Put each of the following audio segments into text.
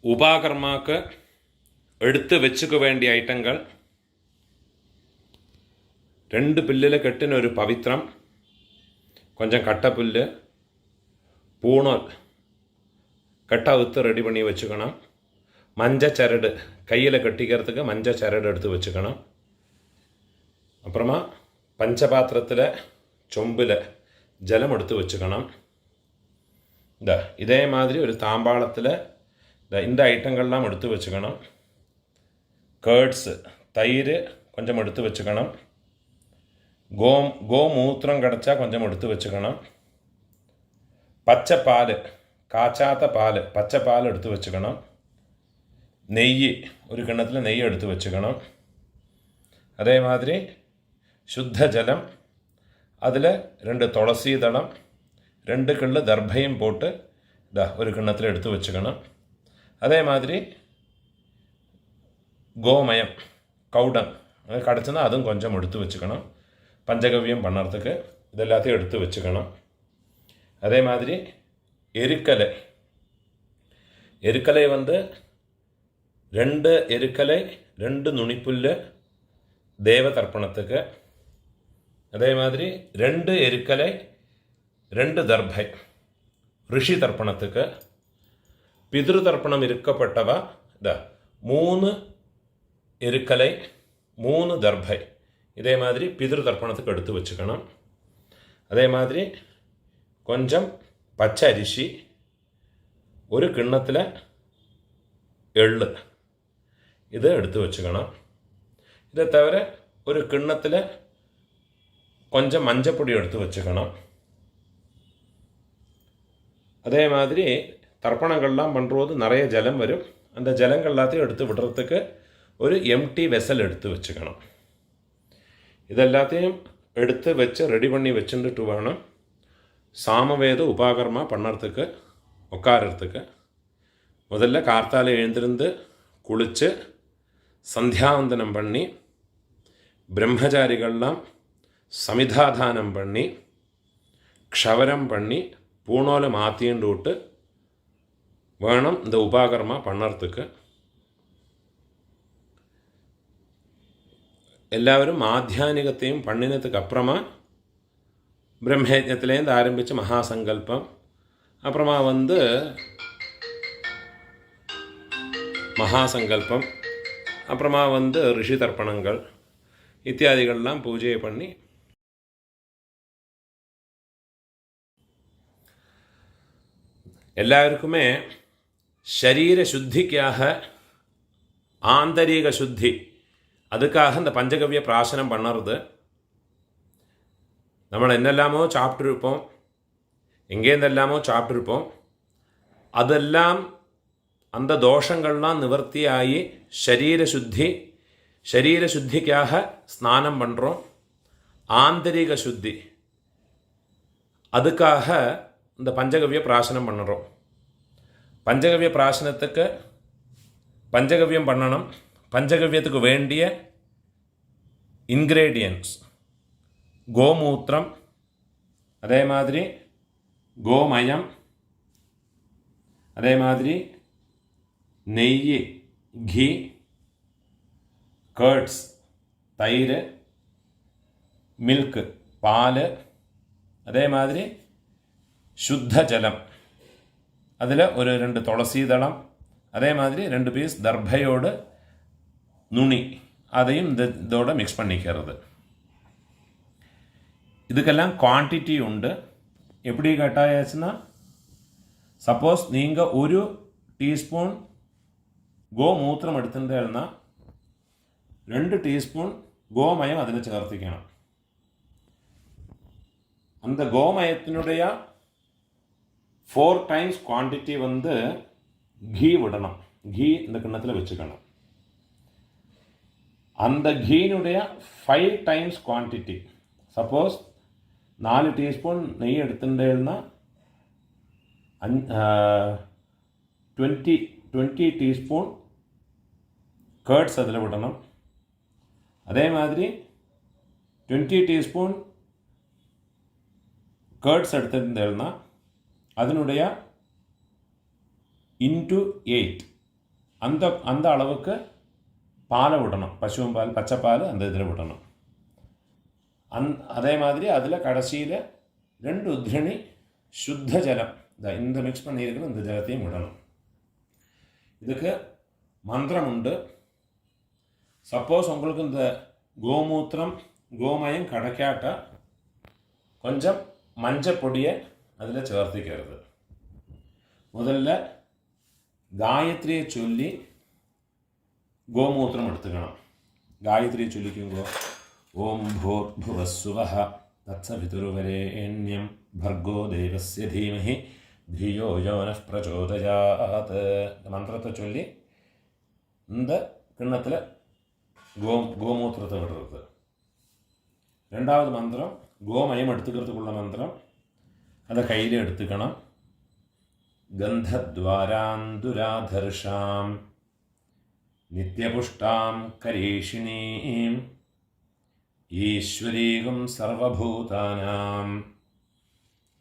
உபாகர்மாக்கு எடுத்து வச்சுக்க வேண்டிய ஐட்டங்கள் 2 பில்லில் கட்டின ஒரு பவித்ரம், கொஞ்சம் கட்டப்புல்லு, பூணல் கட்டாவுத்து ரெடி பண்ணி வச்சுக்கணும். மஞ்சள் சரடு கையில் கட்டிக்கிறதுக்கு மஞ்சள் சரடு எடுத்து வச்சுக்கணும். அப்புறமா பஞ்சபாத்திரத்தில் சொம்பில் ஜலம் எடுத்து வச்சுக்கணும். இதே மாதிரி ஒரு தாம்பாளத்தில் இந்த ஐட்டங்கள்லாம் எடுத்து வச்சுக்கணும். கேர்ட்ஸு தயிர் கொஞ்சம் எடுத்து வச்சுக்கணும். கோமூத்திரம் கிடச்சா கொஞ்சம் எடுத்து வச்சுக்கணும். பச்சை பால், காய்ச்சாத்த பால், பச்சை பால் எடுத்து வச்சுக்கணும். நெய், ஒரு கிண்ணத்தில் நெய் எடுத்து வச்சுக்கணும். அதே மாதிரி சுத்த ஜலம், அதில் 2 துளசி தளம், 2 கல்லு தர்பையும் போட்டு ஒரு கிண்ணத்தில் எடுத்து வச்சுக்கணும். அதே மாதிரி கோமயம், கவுடன் கிடச்சுன்னா அதுவும் கொஞ்சம் எடுத்து வச்சுக்கணும். பஞ்சகவ்யம் பண்ணுறதுக்கு இது எல்லாத்தையும் எடுத்து வச்சுக்கணும். அதே மாதிரி எருக்கலை 2 எருக்கலை, 2 நுனிப்புல் தேவ தர்ப்பணத்துக்கு. அதே மாதிரி 2 எருக்கலை, 2 தர்பை ரிஷி தர்ப்பணத்துக்கு. பிதிரு தர்ப்பணம் இருக்கப்பட்டவ 3 எருக்கலை, 3 தர்பை இதே மாதிரி பிதிரு தர்ப்பணத்துக்கு எடுத்து வச்சுக்கணும். அதே மாதிரி கொஞ்சம் பச்சை அரிசி, ஒரு கிண்ணத்தில் எள்ளு இதை எடுத்து வச்சுக்கணும். இதை தவிர ஒரு கிண்ணத்தில் கொஞ்சம் மஞ்சப்பொடி எடுத்து வச்சுக்கணும். அதே மாதிரி தர்ப்பணங்கள்லாம் பண்ணுறது நிறைய ஜலம் வரும். அந்த ஜலங்கள் எல்லாத்தையும் எடுத்து விடுறதுக்கு ஒரு எம்டி வெசல் எடுத்து வச்சுக்கணும். இதெல்லாத்தையும் எடுத்து வச்சு ரெடி பண்ணி வச்சுட்டு வேணும் சாமவேத உபாகர்மா பண்ணுறதுக்கு உட்காரத்துக்கு. முதல்ல கார்த்தால எழுந்திருந்து குளித்து சந்தியாவந்தனம் பண்ணி பிரம்மச்சாரிகள்லாம் சமிதாதானம் பண்ணி க்ஷவரம் பண்ணி பூணோலை மாற்றின்னு விட்டு வேணும் இந்த உபாகர்மா பண்ணுறதுக்கு. எல்லாரும் ஆத்தியானிகத்தையும் பண்ணினதுக்கு அப்புறமா பிரம்மயஜத்திலேருந்து ஆரம்பித்து மகாசங்கல்பம், அப்புறமா மகாசங்கல்பம், அப்புறமா ரிஷி தர்ப்பணங்கள் இத்தியாதிகள்லாம் பூஜையை பண்ணி எல்லாருக்குமே சரீர சுத்திக்காக ஆந்தரிக சுத்தி, அதுக்காக இந்த பஞ்சகவ்ய பிராசனம் பண்ணுறது. നമ്മൾ என்னெல்லாமோ சாப்பிட்ருப்போம், எங்கேருந்தெல்லாமோ சாப்பிட்ருப்போம். அதெல்லாம் அந்த தோஷங்கள்லாம் நிவர்த்தியாகி சரீர சுத்திக்காக ஸ்நானம் பண்ணுறோம். ஆந்தரிக சுத்தி அதுக்காக இந்த பஞ்சகவ்ய பிராசனம் பண்ணுறோம். பஞ்சகவ்ய பிராசனத்துக்கு பஞ்சகவ்யம் பண்ணணும். பஞ்சகவ்யத்துக்கு வேண்டிய இன்க்ரீடியன்ட்ஸ் கோமூத்திரம், அதே மாதிரி கோமயம், அதே மாதிரி நெய், கீ, கேர்ட்ஸ் தயிர், மில்க் பால், அதே மாதிரி சுத்த ஜலம், அதில் ஒரு 2 துளசி தளம், அதே மாதிரி 2 பீஸ் தர்பையோடு நுனி அதையும் இதோட மிக்ஸ் பண்ணிக்கிறது. இதுக்கெல்லாம் குவான்டிட்டி உண்டு. எப்படி கேட்டாச்சுன்னா, சப்போஸ் நீங்கள் 1 டீஸ்பூன் கோமூத்திரம் എടുത്തിട്ടുണ്ടെന്നാ 2 ടീസ്പൂൺ கோமயம் அதில் ചേർത്തിക്കണം. அந்த கோமயத்தினுடைய 4 times குவான்டிட்டி கீ விடணும். கீ இந்த கிண்ணத்தில் வச்சுக்கணும். அந்த கீனுடைய 5 times குவான்டிட்டி, சப்போஸ் 4 டீஸ்பூன் நெய் எடுத்துட்டேன்னா 20 டீஸ்பூன் கேர்ட்ஸ் அதில் விடணும். அதே மாதிரி 20 டீஸ்பூன் கேர்ட்ஸ் எடுத்துட்டேன்னா அதனுடைய into 8 அந்த அளவுக்கு பாலை விடணும். பசுவும் பால், பச்சைப்பால் அந்த இதில் விடணும். அதே மாதிரி அதில் கடைசியில் 2 உத்ரணி சுத்த ஜலம், இந்த மிக்ஸ் பண்ணியிருக்கிற இந்த ஜலத்தையும் விடணும். இதுக்கு மந்திரம் உண்டு. சப்போஸ் உங்களுக்கு இந்த கோமூத்திரம் கோமயம் கிடைக்காட்டா கொஞ்சம் மஞ்சள் பொடியை அதில் சேர்த்துக்கிறது. முதல்ல காயத்ரியை சொல்லி கோமூத்திரம் எடுத்துக்கணும். காயத்ரியை சொல்லிக்குங்கோ. ஓம் பூர்புவஸ்ஸுவஹ தத்சவிதுர்வரேண்யம் பர்கோ தேவஸ்ய தீமஹி धियो यो नः प्रचोदयात्. இந்த மந்திரத்தை சொல்லி இந்த கிண்ணத்தில் கோமூத்திரத்தை விடுறது. 2வது மந்திரம் கோமயம் எடுத்துக்கிறதுக்குள்ள மந்திரம். அதை கையில் எடுத்துக்கணும். கந்தத்வாராந்துராதர்ஷாம் நித்யபுஷ்டாம் கரீஷிணீம் ஈஸ்வரீகம் சர்வபூதானாம்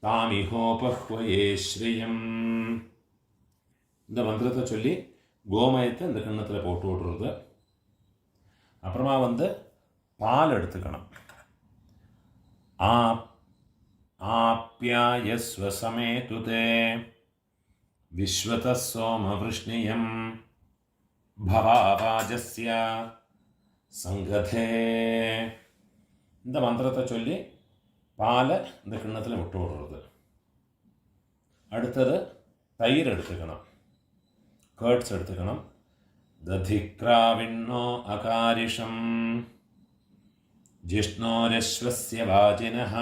தாமிஹோபஹ்வயே ஸ்ரீயம். இந்த மந்திரத்தை சொல்லி கோமயத்தை இந்த கிண்ணத்தில் போட்டு விடுறது. அப்புறமா பால் எடுத்துக்கணும். ஆப்யாயஸ்வ சமேதுதே விஸ்வதः சோமவ்ருஷ்ணியம் பவாவாஜஸ்ய சங்கதே. இந்த மந்திரத்தை சொல்லி பாலை இந்த கிண்ணத்தில் விட்டு விடுறது. அடுத்தது தயிர் எடுத்துக்கணும். கேர்ட்ஸ் எடுத்துக்கணும். ததிக்ராவிண்ணோ அகாரிஷம் ஜிஷ்ணோரஸ்வஸ்ய வாஜினஹ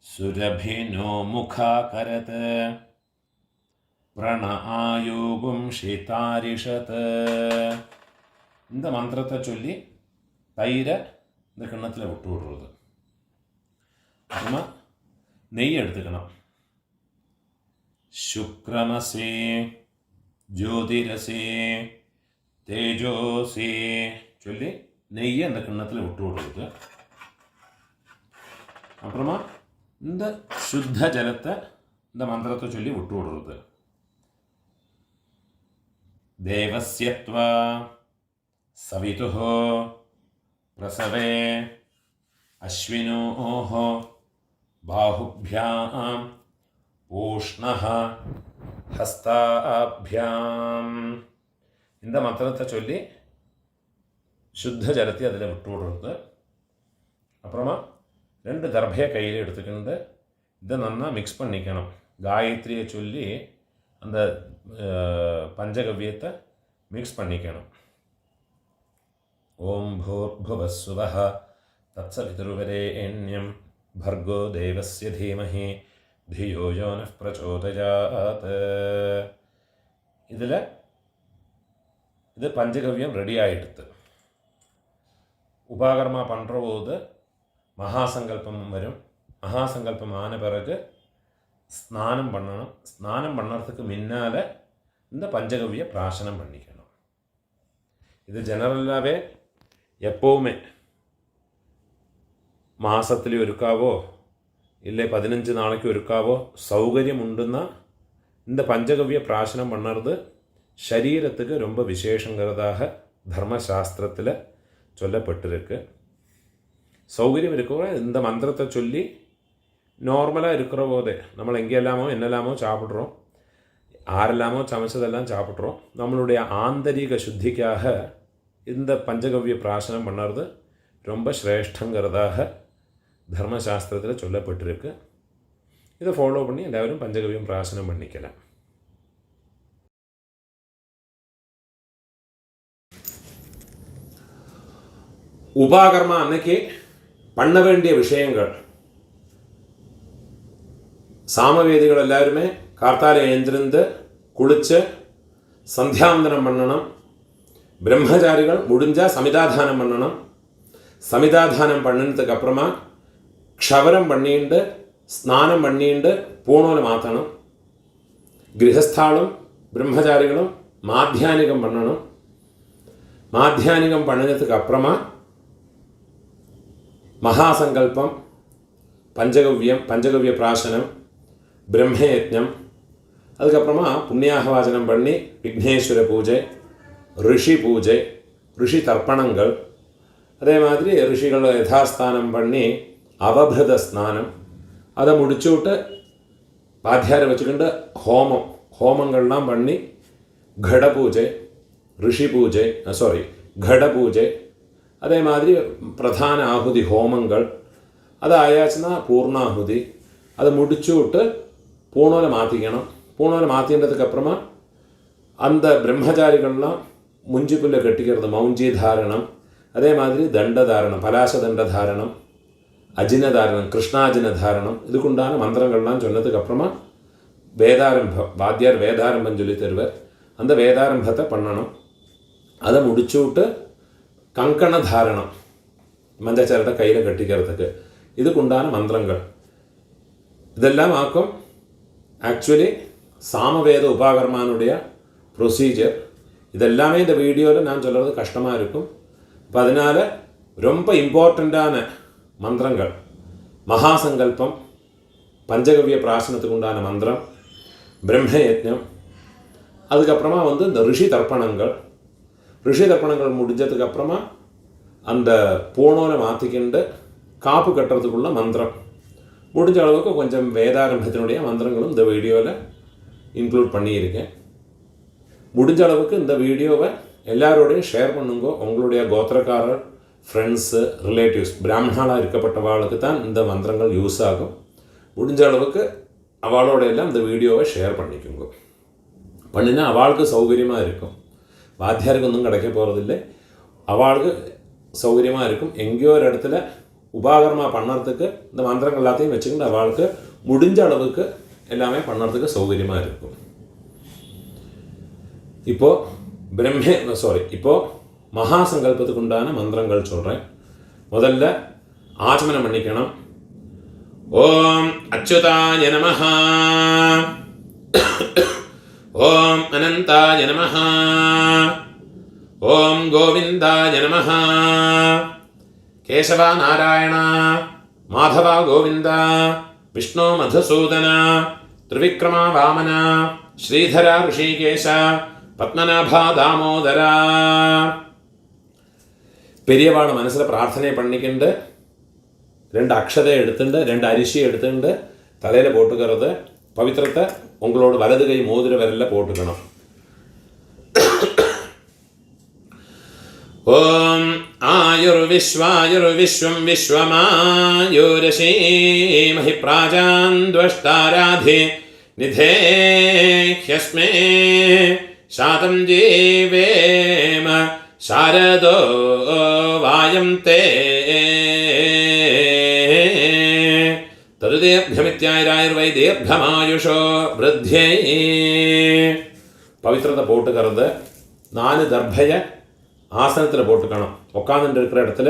சுரபினோ முகாகரத் பிரண ஆயோகும் ஷிதாரிஷத். இந்த மந்திரத்தை சொல்லி தயிரை இந்த கிண்ணத்தில் விட்டு விடுறது. அப்புறமா நெய் எடுத்துக்கணும். சுக்ரமசே ஜோதிரசே தேஜோசே சொல்லி நெய்யை அந்த கிண்ணத்தில் விட்டு விடுறது. அப்புறமா இந்த சுத்த ஜலத்தை இந்த மந்திரத்தை சொல்லி விட்டு விடுறது. தேவஸ்யத்வா சவிதுஹோ பிரசவே அஸ்வினோஹ பாஹுப்யாம் பூஷ்ணஹ ஹஸ்தாபியாம். இந்த மந்திரத்தை சொல்லி சுத்த ஜலத்தை அதில் விட்டு விடுறது. அப்புறமா 2 தர்பையை கையில் எடுத்துக்கிட்டு இதை நல்லா மிக்ஸ் பண்ணிக்கணும். காயத்ரியை சொல்லி அந்த பஞ்சகவ்யத்தை மிக்ஸ் பண்ணிக்கணும். ஓம் பூர்புவஸ்ஸுவஹ தத்சவிதுர்வரேண்யம் भर्गो देवस्य धीमहि धियो यो नः प्रचोदयात्. இது பஞ்சகவ்யம் ரெடி ஆகிடுது. உபாகர்மா பண்ணுற போது மகாசங்கல்பம் வரும். மகாசங்கல்பம் ஆன பிறகு ஸ்நானம் பண்ணணும். ஸ்நானம் பண்ணுறதுக்கு முன்னால் இந்த பஞ்சகவ்ய பிராசனம் பண்ணிக்கணும். இது ஜெனரலாகவே எப்போவுமே മാസത്തിൽ ഒരുക്കാവോ ഇല്ലേ 15 നാளைக்கு ഒരുക്കാവോ சௌகரியமுண்டுன்னா இந்த பஞ்சகவ்ய பிராசனம் பண்ணுறது சரீரத்துக்கு ரொம்ப விசேஷங்கிறதாக தர்மசாஸ்திரத்தில் சொல்லப்பட்டிருக்கு. சௌகரியம் இருக்கிற இந்த மந்திரத்தை சொல்லி நார்மலாக இருக்கிற போதே நம்ம எங்கெல்லாமோ என்னெல்லாமோ சாப்பிட்றோம், ஆரெல்லாமோ சமைச்சதெல்லாம் சாப்பிட்றோம். நம்மளுடைய ஆந்தரிக சுத்திக்காக இந்த பஞ்சகவ்ய பிராசனம் பண்ணுறது ரொம்ப சிரேஷ்டங்கிறதாக தர்மசாஸ்திரத்தில் சொல்லப்பட்டிருக்கு. இதை ஃபாலோ பண்ணி எல்லாரும் பஞ்சகவ்யம் பிராசனம் பண்ணிக்கலாம். உபாகர்மா அன்னைக்கு பண்ண வேண்டிய விஷயங்கள், சாமவேதிகள் எல்லாருமே கார்த்தால எழுந்திருந்து குளிச்சு சந்தியாவந்தனம் பண்ணணும். பிரம்மச்சாரிகள் முடிஞ்சால் சமிதாதானம் பண்ணணும். சமிதாதானம் பண்ணினதுக்கு அப்புறமா க்ஷவரம் பண்ணிட்டு ஸ்நானம் பண்ணிட்டு பூணோல மாற்றணும். கிரகஸ்தாலும் பிரம்மச்சாரிகளும் மாத்தியானிகம் பண்ணணும். மாத்தியானிகம் பண்ணினதுக்கு அப்புறமா மகாசங்கல்பம், பஞ்சகவ்ய பிராசனம், பிரம்மயஜ்ஞம், அதுக்கப்புறமா புண்ணியாகவாச்சனம் பண்ணி விக்னேஸ்வர பூஜை, ரிஷி பூஜை, ரிஷி தர்ப்பணங்கள், அதே மாதிரி ரிஷிகளை யதாஸ்தானம் பண்ணி அவபிரத ஸ்நானம், அதை முடிச்சு விட்டு பாத்தியாரை வச்சுக்கிண்டு ஹோமங்கள்லாம் பண்ணி கட பூஜை, ரிஷி பூஜை, கட பூஜை, அதே மாதிரி பிரதான ஆகுதி ஹோமங்கள், அது ஆயாச்சுன்னா பூர்ணாகுதி, அதை முடிச்சு விட்டு பூணோலை மாற்றிக்கணும். பூணோலை மாற்றின்றதுக்கப்புறமா அந்த பிரம்மச்சாரிகள்லாம் முஞ்சி புல்லை கட்டிக்கிறது, மௌஞ்சி தாரணம், அதே மாதிரி தண்ட தாரணம், பலாச தண்ட தாரணம், அஜின தாரணம், கிருஷ்ணாஜின தாரணம், இதுக்குண்டான மந்திரங்கள்லாம் சொன்னதுக்கப்புறமா வேதாரம்பம், வாத்தியார் வேதாரம்பம் சொல்லி தருவார். அந்த வேதாரம்பத்தை பண்ணணும். அதை முடிச்சு விட்டு கங்கண தாரணம், மஞ்சச்சரட்டை கையில் கட்டிக்கிறதுக்கு, இதுக்குண்டான மந்திரங்கள் இதெல்லாம் ஆக்கும். ஆக்சுவலி சாமவேத உபாகர்மானுடைய ப்ரொசீஜர் இதெல்லாமே இந்த வீடியோவில் நான் சொல்கிறது கஷ்டமாக இருக்கும். இப்போ அதனால் ரொம்ப இம்பார்ட்டண்ட்டான மந்திரங்கள், மகாசங்கல்பம், பஞ்சகவிய பிராசனத்துக்கு உண்டான மந்திரம், பிரம்மயஜ்ஞம், அதுக்கப்புறமா இந்த ரிஷி தர்ப்பணங்கள். ரிஷி தர்ப்பணங்கள் முடிஞ்சதுக்கப்புறமா அந்த பூணோலை மாற்றிக்கிண்டு காப்பு கட்டுறதுக்குள்ள மந்திரம், முடிஞ்ச அளவுக்கு கொஞ்சம் வேதாரம்பத்தினுடைய மந்திரங்களும் இந்த வீடியோவில் இன்க்ளூட் பண்ணியிருக்கேன். முடிஞ்ச அளவுக்கு இந்த வீடியோவை எல்லாரோடையும் ஷேர் பண்ணுங்க. உங்களுடைய கோத்திரக்காரர், ஃப்ரெண்ட்ஸு, ரிலேட்டிவ்ஸ், பிராமணாலாக இருக்கப்பட்டவாளுக்கு தான் இந்த மந்திரங்கள் யூஸ் ஆகும். முடிஞ்ச அளவுக்கு அவளோட எல்லாம் இந்த வீடியோவை ஷேர் பண்ணிக்கோங்க. பண்ணினா அவளுக்கு சௌகரியமாக இருக்கும். வாத்தியாருக்கு ஒன்றும் கிடைக்க போகிறதில்லை, அவளுக்கு சௌகரியமாக இருக்கும். எங்கேயோ ஒரு இடத்துல உபாகரமாக பண்ணுறதுக்கு இந்த மந்திரங்கள் எல்லாத்தையும் வச்சுக்கிட்டு அவளுக்கு முடிஞ்ச அளவுக்கு எல்லாமே பண்ணுறதுக்கு சௌகரியமாக இருக்கும். இப்போது மகாசங்கல்பத்துக்கு உண்டான மந்திரங்கள் சொல்கிறேன். முதல்ல ஆச்சமனம் பண்ணிக்கணும். ஓம் அச்சுதாய நமஹ, ஓம் அனந்தாய நமஹ, ஓம் கோவிந்தாய நமஹ, கேசவ நாராயண மாதவ கோவிந்த, விஷ்ணு மதுசூதன, திரிவிக்ரம வாமன, ஸ்ரீதர ரிஷிகேஷ, பத்மநாப தாமோதர. பெரியவாள் மனசில் பிரார்த்தனை பண்ணிக்கிண்டு 2 அக்ஷதை எடுத்துட்டு 2 அரிசி எடுத்துட்டு தலையில் போட்டுக்கிறது. பவித்திரத்தை உங்களோட வலது கை மோதிர விரலில் போட்டுக்கணும். ஓம் ஆயுர்விஸ்வாயுர்விஸ்வம் விஸ்வமாயுரசீமஹி பிராஜாந்த்வஷ்டாராதி நிதேஹ்யஸ்மே சாதம் ஜீவேம சாரதோ வாயம் தே தருதேர்கமித்யாயிராயுர்வை தீர்க்கமாயுஷோ விருத்தியை. பவித்திரத்தை போட்டுக்கிறது 4 தர்பையை ஆசனத்தில் போட்டுக்கணும். உட்காந்துட்டு இருக்கிற இடத்துல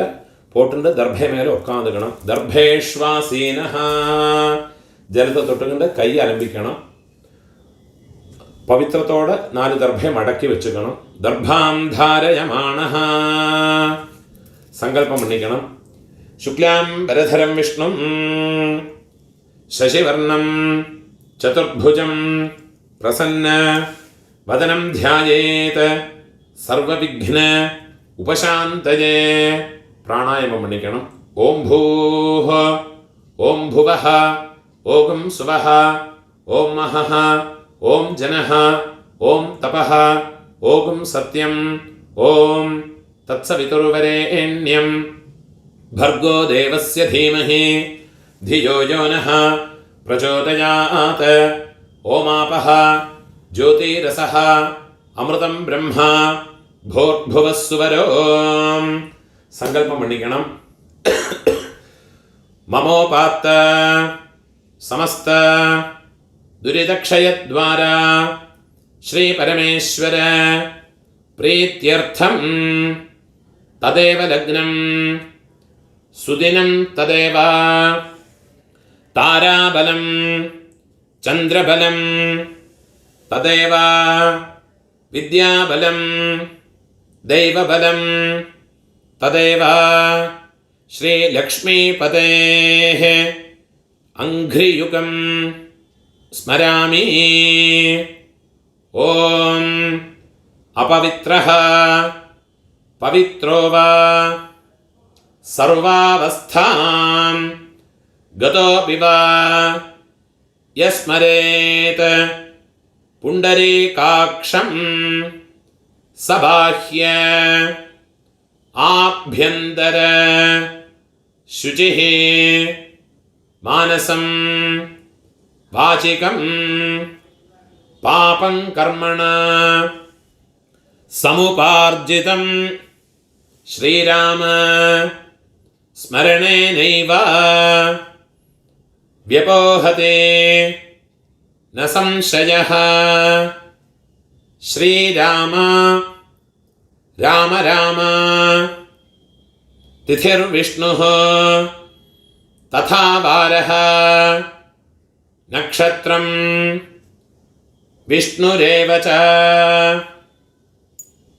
போட்டுட்டு தர்பை மேலே உட்காந்துக்கணும். தர்பேஷ்வாசீனஹா, ஜலத்தை தொட்டுக்கிண்டு கை அலம்பிக்கணும். பவித்திரத்தோட 4 தர்பை மடக்கி வச்சுக்கணும். தர்பாம் தாரயமானஹா, சங்கல்பம் பண்ணிக்கணும். சுக்லாம் பரதரம் விஷ்ணும் சசிவர்ணம் சதுர்புஜம் பிரசன்ன வதனம் தியாயேத் சர்வவிக்ன உபசாந்தயே. பிராணாயாமம் பண்ணிக்கணும். ஓம் பூஹ, ஓம் புவஹ, ஓம் சுவஹ, ஓம் மஹஹ, ஓம் ஜனஹ, ஓம் தபஹ, ஓம் சத்யம், ஓம் தத்சவிதுர்வரேண்யம் भर्गो देवस्य धीमहि धियो यो नः प्रचोदयात्. ओमापः ज्योतिरसः अमृतं ब्रह्मा भूर्भुवः सुवरो. सङ्कल्पं பண்ணிக்கணும். ममोपात्त समस्त दुरितक्षयद्वारा श्री परमेश्वर प्रीत्यर्थं तदेव लग्नं सुदिनं तदेव ताराबलं चन्द्रबलं तदेव विद्याबलं दैवबलं तदेव श्रीलक्ष्मीपतेः अङ्घ्रियुगं स्मरामि। ॐ अपवित्रः पवित्रो वा सर्वावस्थां गतोऽपि वा यस्मरेत् पुण्डरीकाक्षं सबाह्य आभ्यन्तर शुचिः मानसं वाचिकं पापं कर्मण समुपार्जितं श्रीराम स्मरणेनैव व्यपोहते न संशयः। श्रीराम राम राम तिथिर्विष्णुः तथा वारः नक्षत्रं विष्णुरेव च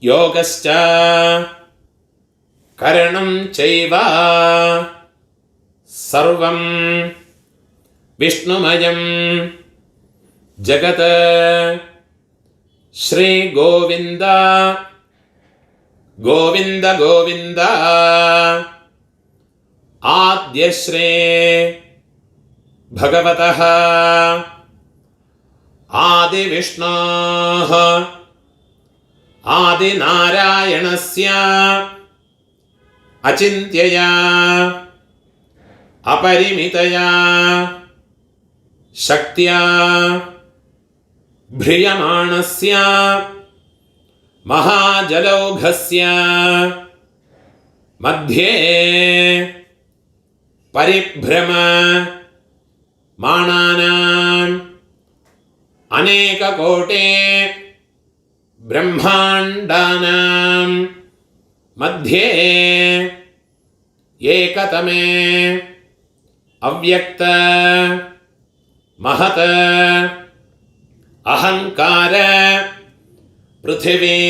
योगश्च करणं चैव सर्वं विष्णुमयं जगत्। श्री गोविंद गोविंद गोविंद आद्यश्री भगवतः आदिविष्णोः आदिनारायणस्य अचिन्त्यया अपरिमितया शक्त्या भ्रियमाणस्य महाजलौघस्य मध्ये परिभ्रममाणानाम् अनेककोटि ब्रह्माण्डानां मध्ये एकतमे अव्यक्त महत् अहंकार पृथिवी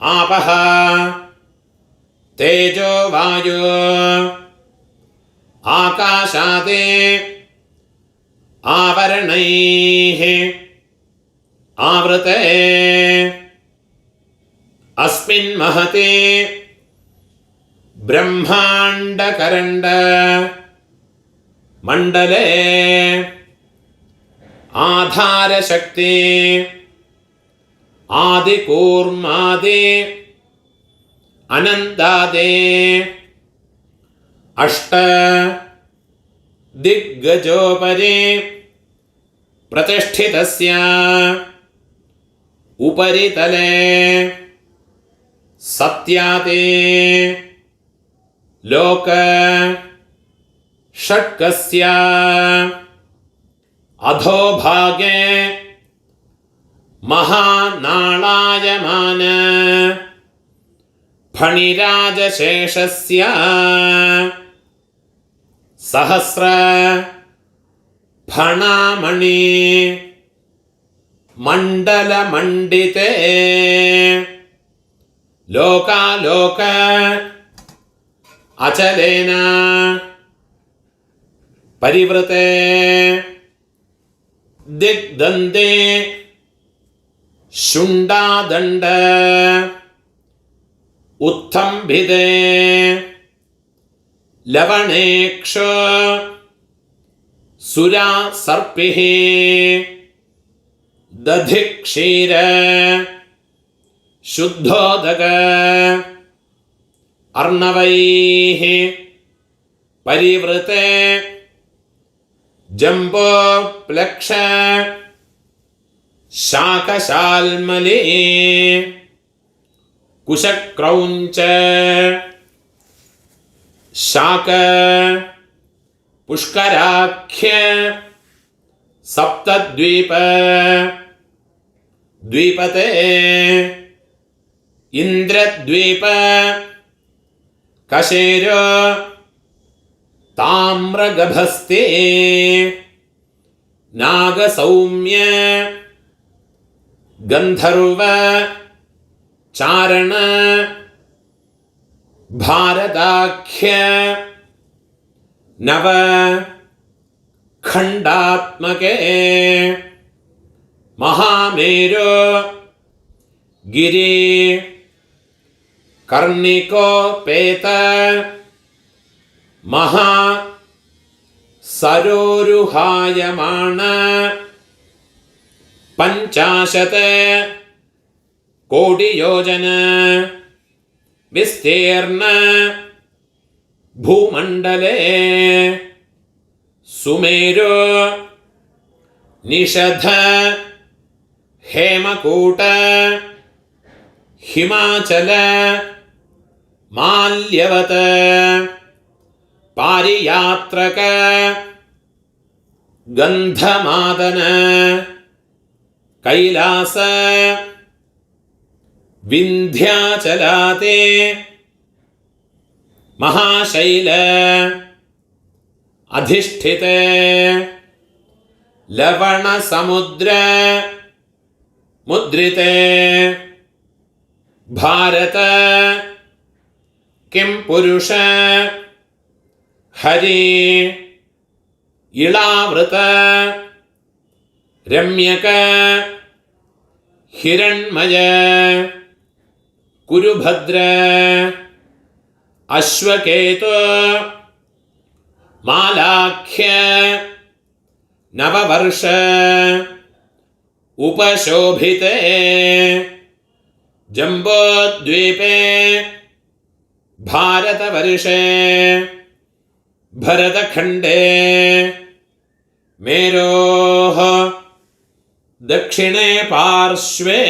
आपः तेजो वायु आकाशादि आवरणैः आवृते अस्मिन् महते ब्रह्माण्डकरण्ड मण्डले आधारशक्ति आदिकूर्मादि अनन्तादि अष्ट दिग्गजोपरि प्रतिष्ठितस्य उपरितले सत्याते लोक षट्कस्य अधोभागे महानालायमान फणिराजशेषस्य सहस्र फणामणि मण्डलमण्डिते लोकालोक अचलेन परिवृते दिग्दन्ते शुण्डादण्ड उत्थम्भिते लवणेक्ष सुरा सर्पिः दधिक्षीर शुद्धोदक अर्णवैः परिवृते जम्बोप्लक्ष शाकशाल्मली कुशक्रौञ्च शाक पुष्कराख्य सप्तद्वीप द्वीपते इंद्रद्वीप कशेरो ताम्रगभस्ते नागसौम्य गंधर्व चारण भारताख्य नव खंडात्मके महामेरु गिरि कर्णिकोपेत महा सरोरुहायमाण 50 कोटि योजन विस्तीर्ण भूमंडले सुमेरु निषध हेमकूट हिमाचल माल्यवत पारियात्रक गंधमादन कैलास विंध्याचलाते महाशैल अधिष्ठिते लवण समुद्र मुद्रिते भारत किं पुरुष हरि इलावृत रम्यक हिरण्मय कुरुभद्र अश्वकेतु मालाख्य नववर्ष उपशोभिते जम्बोद्वीपे भारतवर्षे भरतखंडे मेरोः दक्षिणे पार्श्वे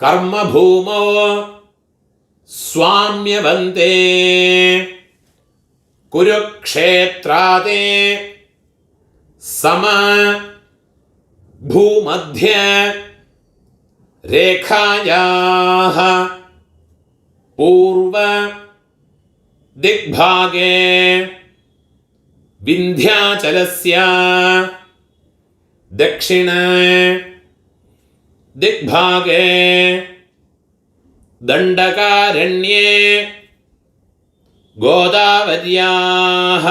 कर्मभूमौ स्वाम्यवन्ते कुरुक्षेत्रादि सम भूमध्य रेखायाः पूर्व दिग्भागे विंध्याचलस्य दक्षिण दिग्भागे दंडकारण्ये गोदावर्याः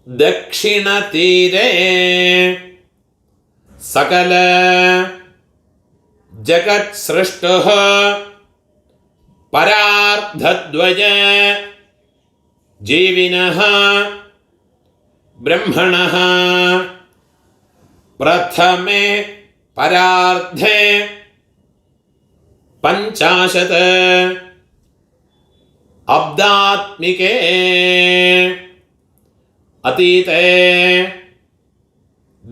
दक्षिणतीरे सकल जगत्सृष्टुः परार्धद्वय जीविनः ब्रह्मणः प्रथमे परार्धे 50 अब्दात्मिके अतीते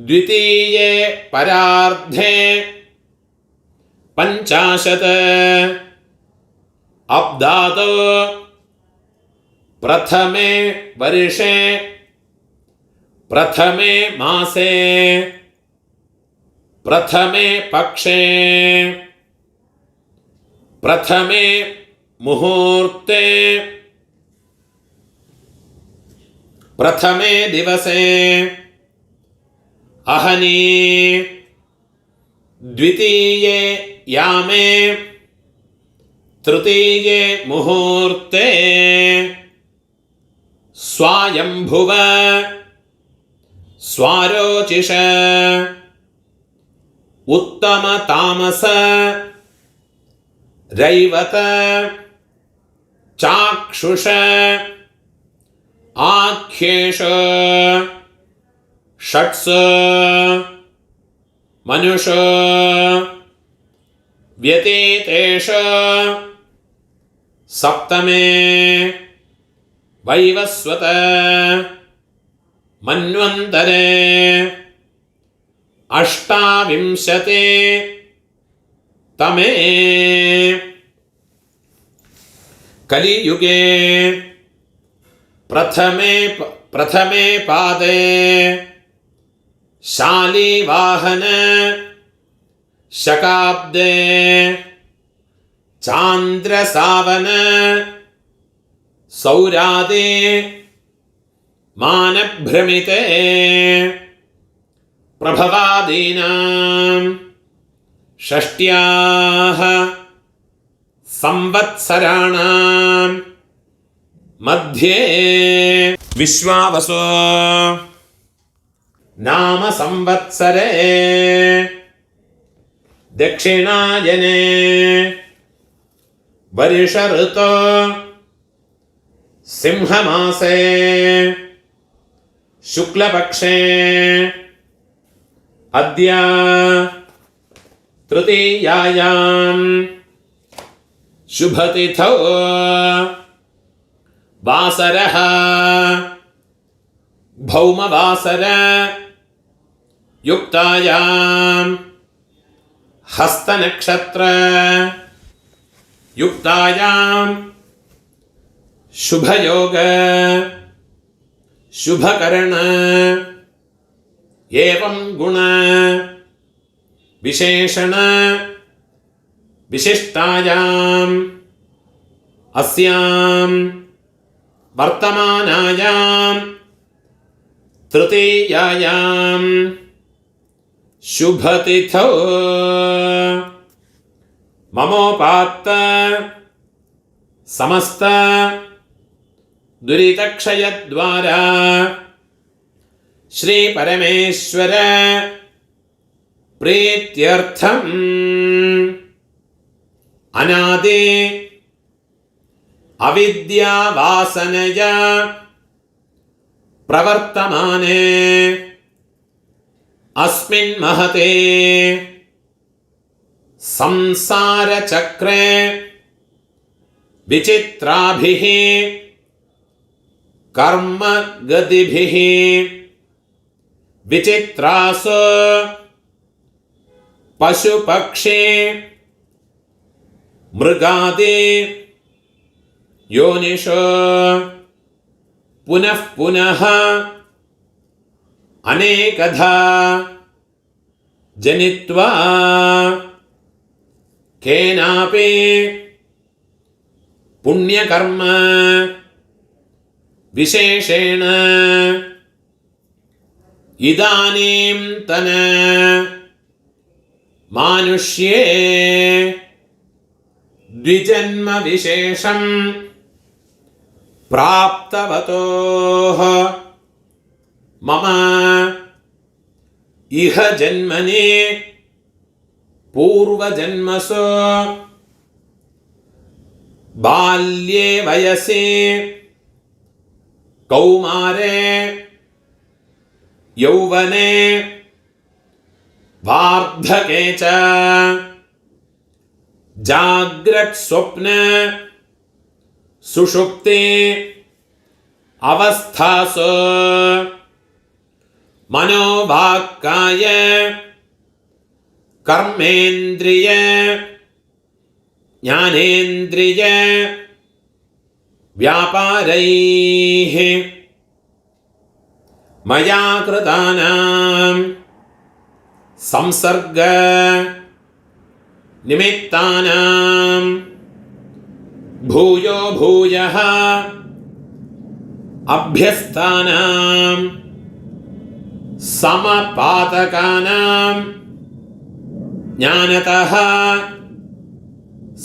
द्वितीये परार्धे 50 अब्दातो प्रथमे वर्षे प्रथमे मासे प्रथमे पक्षे प्रथमे मुहूर्ते प्रथमे दिवसे अहनी द्वितीये यामे तृतीये मुहूर्ते स्वायंभुव स्वारोचिष उत्तम तामस रैवत चाक्षुष आख्येश षट्स मनुष व्यतीतेश सप्तमे वैवस्वत मन्वन्तरे अष्टाविंशते तमे कलियुगे प्रथमे पादे शालीवाहन शकाब्दे चांद्रसावन सौरादे मानभ्रमिते प्रभवादीनां षष्ट्याः संवत्सराणां मध्ये विश्वावसो नाम संवत्सरे दक्षिणायने वर्ष ऋतो सिंहमासे शुक्लपक्षे अद्य तृतीयायां शुभतिथौ वासरः भौमवासर युक्तायां हस्तनक्षत्र युक्तायां शुभयोग शुभकरण एवं गुण विशेषण विशिष्टायां अस्यां वर्तमानायां तृतीयायां शुभतिथौ ममोपात्त समस्त दुरितक्षयद्वारा श्री परमेश्वर प्रीत्यर्थम् अनादि अविद्यावासनया प्रवर्तमाने अस्मिन् महते संसारचक्रे विचित्राभिः कर्म गतिभिः विचित्रासु पशुपक्षी मृगादि योनिषु पुनः पुनः अनेकधा जनित्वा केनापि पुण्यकर्म विशेषेण इदानीन्तन मानुष्ये द्विजन्म विशेषं प्राप्तवतोः मम इह जन्मनि पूर्वजन्मसु बाल्ये वयसि कौमारे यौवने वार्धके च जाग्रत् स्वप्न सुषुप्ति अवस्थासु मनोवाक्काय कर्मेन्द्रिय ज्ञानेन्द्रिय व्यापारैः मया कृतानां संसर्ग निमित्तानां भूयो भूयः अभ्यस्तानां समपातकानां ज्ञानतः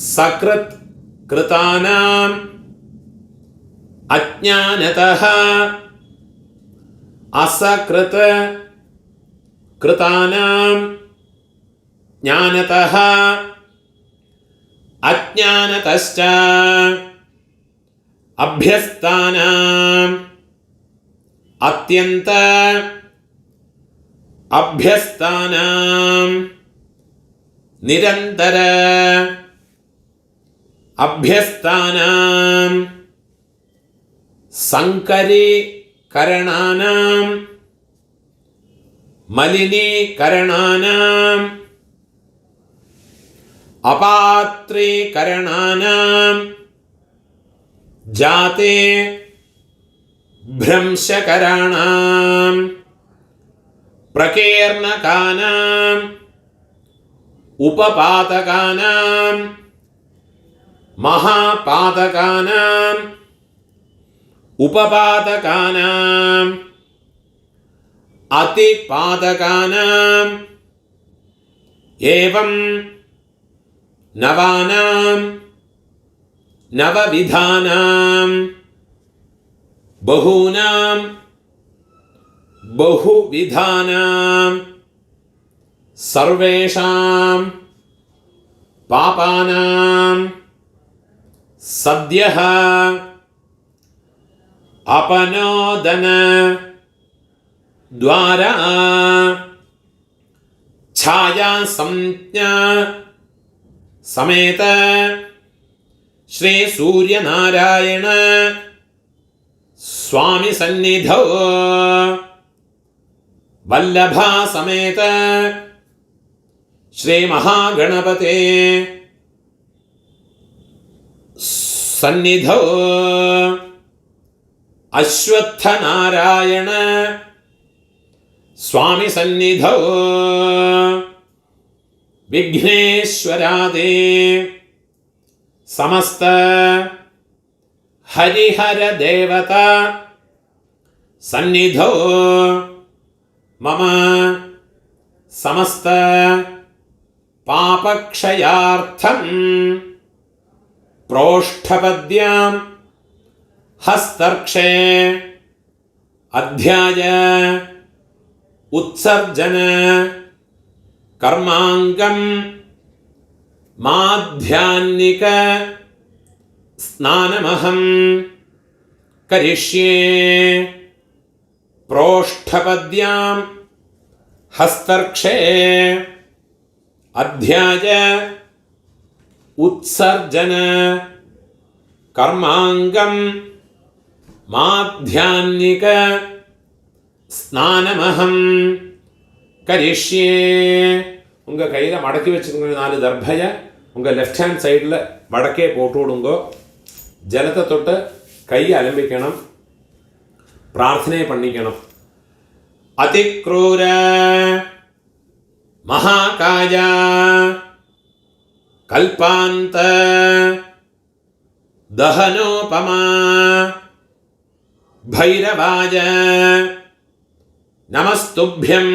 सकृत् कृतानां अज्ञानतः असकृत कृतानां ज्ञानतः अज्ञानतश्च अभ्यस्तानां अत्यंत अभ्यस्तानां निरंतर अभ्यस्तानां संकरीकरणानां मलिनीकरणानां अपात्रीकरणानां जाते भ्रंशकराणां प्रकीर्णकानां उपपातकानां महापातकानां उपपातकानां अतिपातकानां एवं नवानां नवविधानां ബഹൂനാം ബഹുവിധാനാം സർവേഷാം പാപാനാം സദ്യഃ അപനോദന ദ്വാരാ ഛായാസംജ്ഞ സമേത ശ്രീ സൂര്യനാരായണ സ്വാമി സന്നിധൗ വല്ലഭാ സമേത ശ്രീ മഹാഗണപതേ സന്നിധൗ അശ്വത്ഥനാരായണ സ്വാമി സന്നിധൗ വിഘ്നേശ്വരാദേ സമസ്ത ഹരിഹര ദേവത സന്നിധൗ മമ സമസ്ത പാപക്ഷയാർത്ഥം പ്രോഷ്ഠപദ്യാം ഹസ്തർക്ഷേ അധ്യായ ഉത്സർജന കർമാംഗം മാധ്യാന്നിക സ്നാനമഹം കരിഷ്യേ പ്രോഷ്ഠപദ്യാം ഹസ്തർക്ഷേ അധ്യായ ഉത്സർജന കർമാംഗം മാധ്യാന്നിക ஸ்நானமகம் கரிஷ்யே. உங்கள் கையில் மடக்கி வச்சுக்கோங்க 4 தர்பையை உங்கள் லெஃப்ட் ஹேண்ட் சைடில் வடக்கே போட்டு விடுங்கோ. ஜலத்தை தொட்டு கையை அலம்பிக்கணும், பிரார்த்தனை பண்ணிக்கணும். அதிக்ரூர மகாகாய கல்பாந்த தஹனோபமா ഭൈരവായ നമസ്തുഭ്യം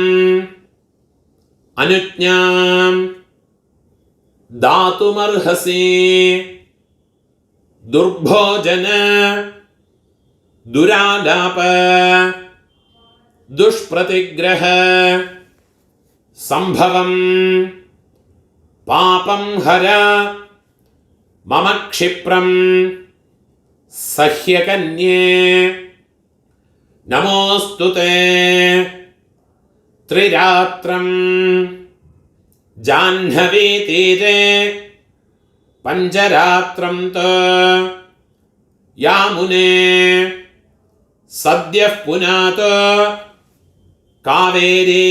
അനുജ്ഞാം ദാതുമർഹസി ദുർഭോജന ദുരാലാപ ദുഷ്പ്രതിഗ്രഹ സംഭവം പാപം ഹര മമ ക്ഷിപ്രം സഹ്യകന്യേ നമോസ്തുതേ ത്രിരാത്രം ജാഹ്നവീ തീരെ പഞ്ചരാത്രം തോ യാമുനേ സദ്യഃ പുനാതോ കാവേരീ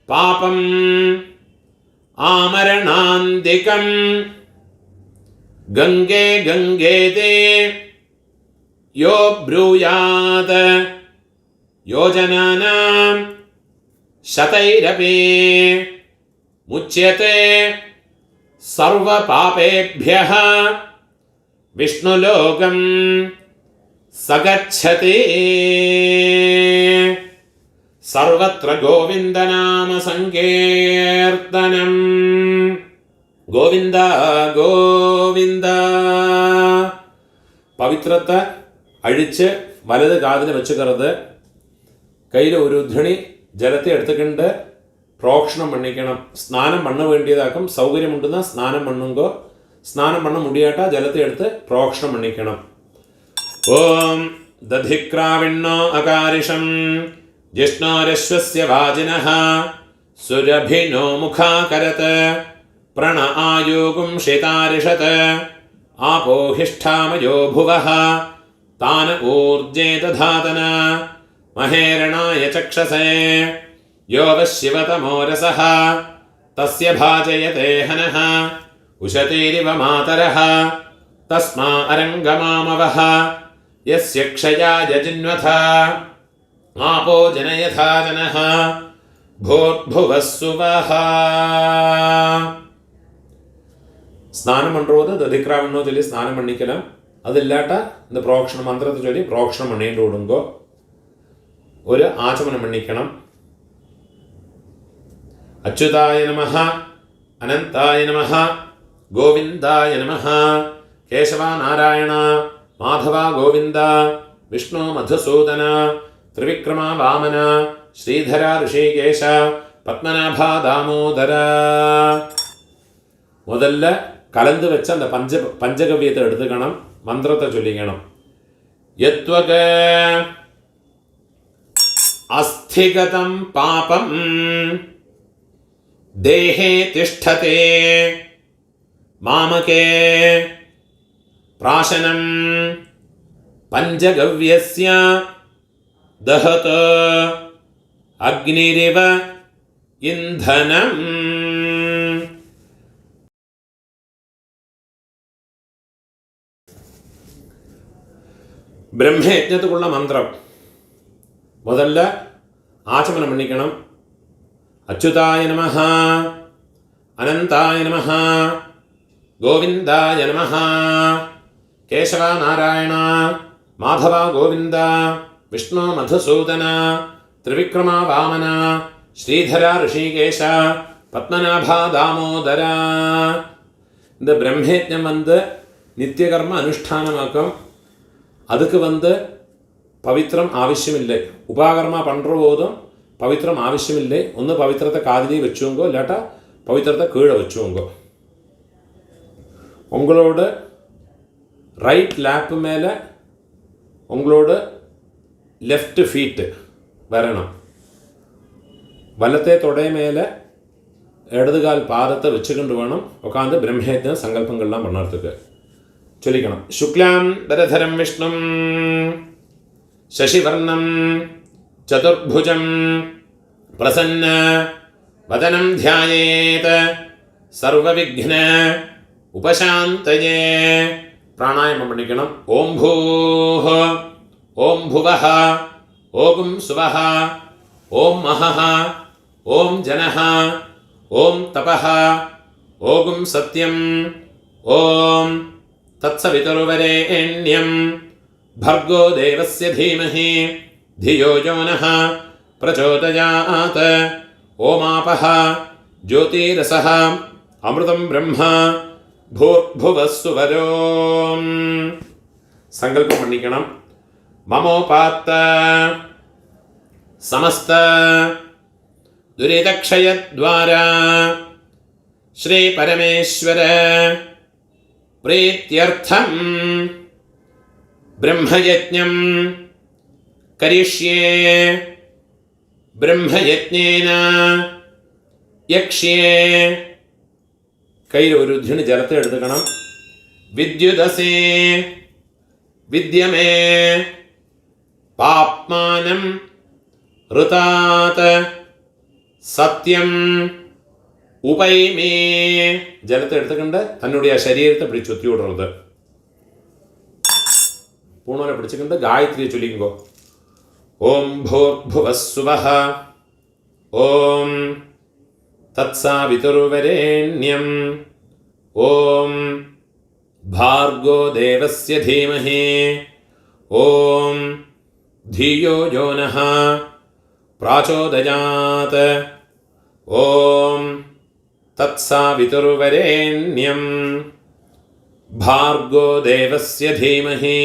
പാപം ആമരണാന്തികം ഗംഗേ ഗംഗേതേ യോ ബ്രൂയാത് യോജനാനാം ശതൈരപി മുച്യത്തെ സർവപാപേഭ്യഃ വിഷ്ണുലോകം സഗച്ഛതി. സർവത്ര ഗോവിന്ദനാമ സങ്കീർത്തനം. ഗോവിന്ദ ഗോവിന്ദ. പവിത്രത്തെ അഴിച്ച് വലത് കാതിന് വെച്ചുകരുത്. കയ്യിൽ ഒരു ഉദ്ധണി ജലത്തെ എടുത്തുകൊണ്ട് പ്രോക്ഷണം മണ്ണിക്കണം. സ്നാനം മണ്ണ് വേണ്ടിയതാക്കും. സൗകര്യമുണ്ടെന്ന് സ്നാനം മണ്ണുങ്കോ. സ്നാനം മണ്ണ് മുടിയാട്ട ജലത്തെ എടുത്ത് പ്രോക്ഷണം മണ്ണിക്കണം. ഓം ദധിക്രാവിണ്ണോ അകാരിഷം ജിഷ്ണോരശ്വസ്യ വാജിനഃ സുരഭിനോ മുഖാകരത് പ്രണ ആയൂകും ഷിതാരിഷത് ആപോഹിഷ്ഠാമയോ ഭുവഃ താന ഊർജേ ദധാതന മഹേരണായ ചക്ഷസേ യോ വശിവതമോരസഃ തസ്യ ഭാജയതേ ഹനഃ ഉശതീരിവ മാതരഃ തസ്മാ അരംഗമാമവഃ യസ്യ ക്ഷയായ ജിന്വഥ ആപോ ജനയഥാ ജനഃ ഭൂർഭുവഃ സുവഃ. സ്നാനം പണ്ടുപോത് ദധിക്രാവണ്ണോ ചൊല്ലി സ്നാനം പണിക്കണം. അതില്ലാട്ട இந்த പ്രോക്ഷണ മന്ത്രത്തെ ചൊല്ലി പ്രോക്ഷണം പണിയേണ്ടി കൊടുങ്കോ. ഒരു ആചമനം പണിക്കണം. അച്യുതായ നമഃ, അനന്തായ നമഃ, ഗോവിന്ദായ നമഃ, കേശവ നാരായണ മാധവ ഗോവിന്ദ, വിഷ്ണു മധുസൂദന ത്രിവിക്രമ വാമന ശ്രീധര ഋഷികേശ പത്മനാഭ ദാമോദര. முதல்ல கலந்து வச்ச அந்த பஞ்சகவ்யத்தை எடுத்துக்கணும். மந்திரத்தை சொல்லிக்கணும். யத்வக அஸ்திகதம் பாபம் தேஹே திஷ்டதே மாமகே பிராசனம் பஞ்சகவ்யஸ்ய தஹத அக்னிரிவ இந்தனம். பிரம்மயஜத்துக்குள்ள மந்திரம். முதல்ல ஆச்சமனம் பண்ணிக்கணும். அச்சுதாய நமஹ, அனந்தாய நமஹ, கோவிந்தாய நமஹ, கேசவா நாராயண, மாதவா கோவிந்த, விஷ்ணு மதுசூதன, திரிவிக்ரமா வாமன, ஸ்ரீதரா ரிஷிகேஷ, பத்மநாபா தாமோதரா. இந்த பிரம்மயஜம் நித்தியகர்ம அனுஷ்டானமாக்கும். அதுக்கு பவித்திரம் ஆവശ്യമിல்லை. உபாகர்மா பண்ணுற போதும் பவித்திரம் ஆവശ്യமில்லை. ஒன்று பவித்திரத்தை காதிலே வச்சுங்கோ, இல்லாட்டா பவித்திரத்தை கீழே வச்சுங்கோ. உங்களோட ரைட் லேப்பு மேலே உங்களோட லெஃப்ட் ஃபீட்டு வரணும். வலத்தை தொடை மேலே இடதுகால் பாதத்தை வச்சுக்கிண்டு வேணும் உட்காந்து பிரம்மயஜ்ஞ சங்கல்பங்கள்லாம் பண்ணுறதுக்கு சொல்லிக்கணும். சுக்லாம் தரதரம் விஷ்ணும் சசிவர்ணம் சதுர்புஜம் பிரசன்ன வதனம் தியாயேத் சர்வவிக்ன உபசாந்தயே. பிராணாயாமம் பண்ணிக்கணும். ஓம் பூஹ, ஓம் புவஹ, ஓம் சுவஹ, ஓம் மஹஹ, ஓம் ஜனஹ, ஓம் தபஹ, ஓம் சத்யம், ஓம் தத்சவிதுர்வரேண்யம் भर्गो देवस्य धीमहि धियो यो नः प्रचोदयात्. ओमापः ज्योतिरसः अमृतं ब्रह्म भूर्भुवः सुवरों. சங்கல்பம் பண்ணிக்கணும். மமோபாத்த समस्त दुरितक्षयद्वारा श्री परमेश्वर प्रीत्यर्थं ब्रह्मयज्ञं करिष्ये. ब्रह्मयज्ञेन यक्ष्ये. കയ്യിൽ ഒരു ധൃണി ജലത്തെ എടുക്കണം. വിദ്യുദസേ വിദ്യമേ പാപ്മാനം ഋതാത് സത്യം ഉപൈമേ. ജലത്തെ എടുത്തുകൊണ്ട് തന്നുடைய ശരീരത്തെ പിടിച്ച് ഒത്തി വിടരുത്. പൂണോനെ പിടിച്ചുകൊണ്ട് ഗായത്രിയെ ചൊല്ലിക്കോ. ഓം ഭൂർഭുവഃ സുവഃ, ഓം തത്സാവിതുർവരേണ്യം, ഓം ഭാർഗോ ദേവസ്യ ധീമഹി, ഓം ധിയോ യോ നഃ പ്രചോദയാത്. ഓം തത്സാവിതുർവരേണ്യം ഭാർഗോ ദേവസ്യ ധീമഹി,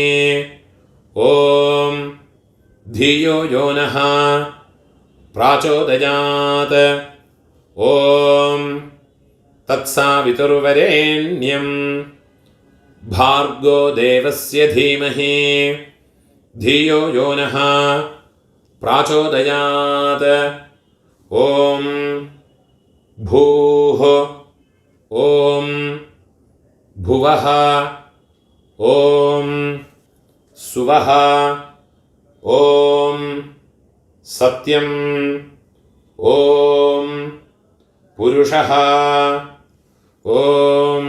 ഓം ധിയോ യോ നഃ പ്രചോദയാത്. ഓം തത്സാവിതുർവരേണ്യം ഭാർഗോ ദേവസ്യ ധീമഹി, ധിയോ യോ നഃ പ്രചോദയാത്. ഓം ഭൂഃ, ഓം ഭുവഃ, ഓം സുവഃ, ഓം സത്യം, ഓം പുരുഷഃ, ഓം.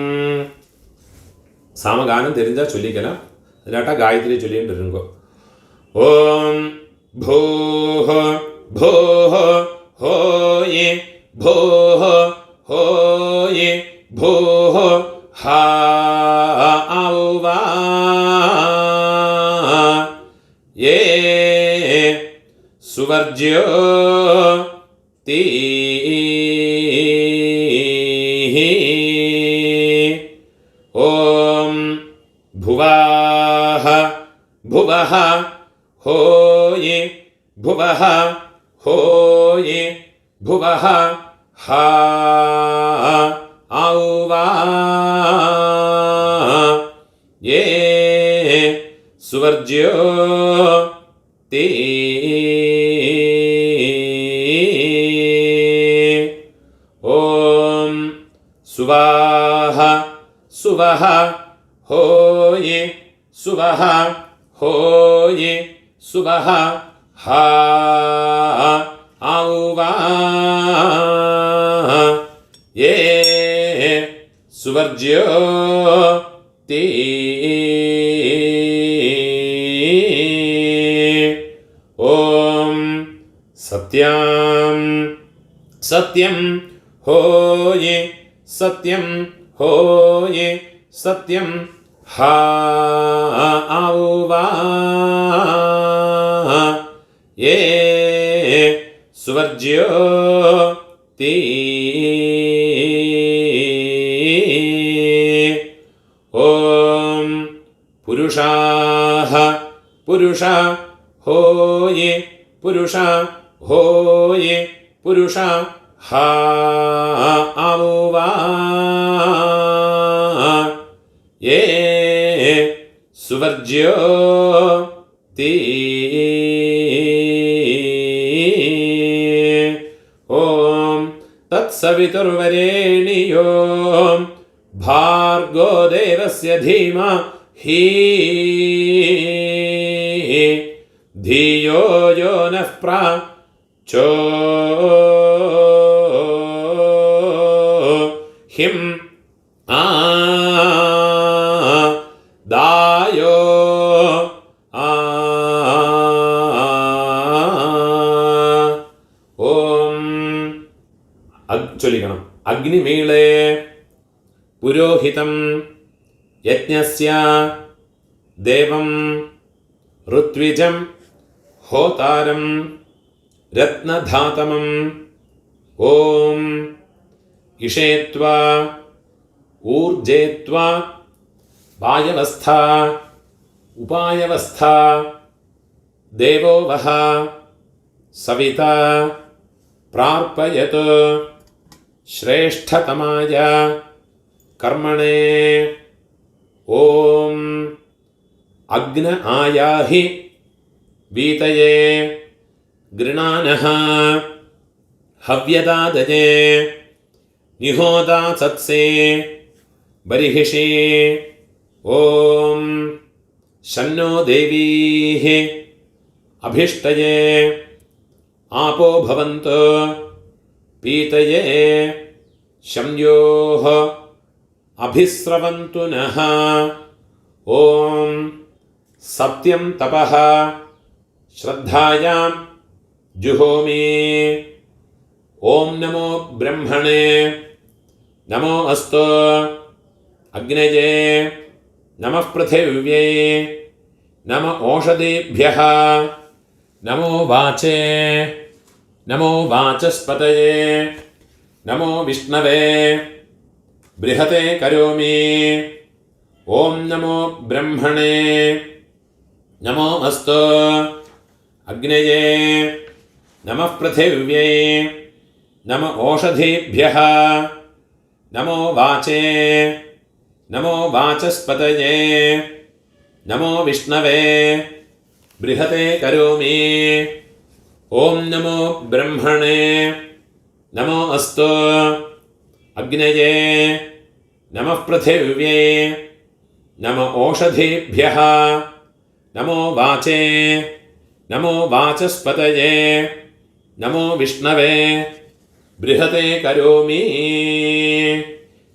സാമഗാനം தெரிஞ்சா சொல்லிக்கலாம், இல்லாட்டா காயத்ரி சொல்லிட்டு இருங்கோ. ஓம் பூஹ பூஹ ஹோயே பூஹ ஹோயே பூஹ ஹா ஔவா ஏ சுவர்ஜ்யோ தீ ஓம் भुवाः भुवः സുവാഹ സുവഹ ഹോയേ സുവഹ ഹോയേ സുവഹ ഹാ ഔവാ യേ സുവർജ്യോ തീ ഓം സത്യം സത്യം ഹോയേ സത്യം ഹോയേ സത്യം ഹാ ഔവാ യേ സുവർജ്യോ തീ ഓം പുരുഷാഃ പുരുഷ ഹോയേ പുരുഷ ഹോയേ പുരുഷ ഹാ ഔവാ യേ സുവർജ്യോ തീ ഓം തത്സവിതുർവരേണ്യോ ഭാർഗോ ദേവസ്യ ധീമഹി ധിയോ യോ നഃ പ്രചോദയാത്ഹിം ദായോ ഓം ചൊല്ലിക്കണം. അഗ്നിമീളേ പുരോഹിതം യജ്ഞസ്യ ദേവം ഋത്വിജം ഹോതാരം രത്നധാതമം ഓം ഇഷേത്വാ ഊർജേത്വാ വായവസ്ഥ ഉപായവസ്ഥ ദേവോ വഹ സവിത പ്രാർപ്പയത് ശ്രേഷ്ഠതമായ കർമ്മണേ ഓം അഗ്ന ആയാഹി വീതയേ ഗൃണാനഃ ഹവ്യദാദയേ നിഹോദാ സത്സേ ബർഹിഷി ഓം ശന്നോ ദേവീഃ അഭിഷ്ടയേ ആപോ ഭവന്തു പീതയേ ശംയോഃ അഭിസ്രവന്തു നഃ ഓം സത്യം തപഃ ശ്രദ്ധായാം ജുഹോമി ഓം നമോ ബ്രഹ്മണേ നമോ അസ്തു അഗ്നയേ നമഃ പൃഥിവ്യേ നമ ഓഷധീഭ്യഃ നമോ വാചേ നമോ വാചസ്പതയേ നമോ വിഷ്ണവേ ബൃഹതേ കരോമി ഓം നമോ ബ്രഹ്മണേ നമോ അസ്തു അഗ്നയേ നമഃ പൃഥിവ്യേ നമ ഓഷധീഭ്യഃ നമോ വാചേ നമോ വാചസ്പതയേ നമോ വിഷ്ണവേ ബൃഹതേ കരോമി ഓം നമോ ബ്രഹ്മണേ നമോ അസ്തു അഗ്നയേ നമഃ പൃഥിവ്യേ നമ ഓഷധീഭ്യഃ നമോ വാചേ നമോ വാചസ്പതയേ നമോ വിഷ്ണവേ ബൃഹതേ കരോമി.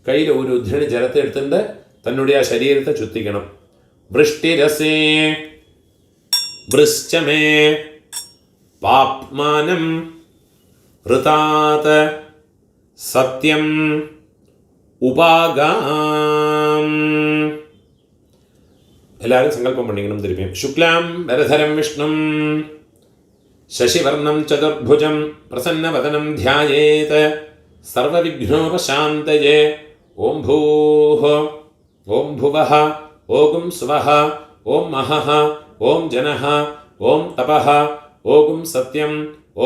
കയ്യിൽ ഒരു ഉദ്ധരണി ജലത്തെ എടുത്തിട്ട് തന്നുടെ ആ ശരീരത്തെ ചുറ്റിക്കണം. വൃഷ്ടിരസേ വൃശ്ചമേ പാപ്മാനം ഋതാത് സത്യം ഉപാഗാം. എല്ലാവരും സങ്കല്പം പണിക്കണം. തിരുപ്പിയും ശുക്ലാം വരധരം വിഷ്ണും ശശിവർണം ചതുർഭുജം പ്രസന്നവദനം ധ്യായേത് സർവവിഘ്നോപശാന്തയേ. ഓം ഭൂഃ ഓം ഭുവഃ ഓം സ്വഃ ഓം മഹഃ ഓം ജനഃ ഓം തപഃ ഓം സത്യം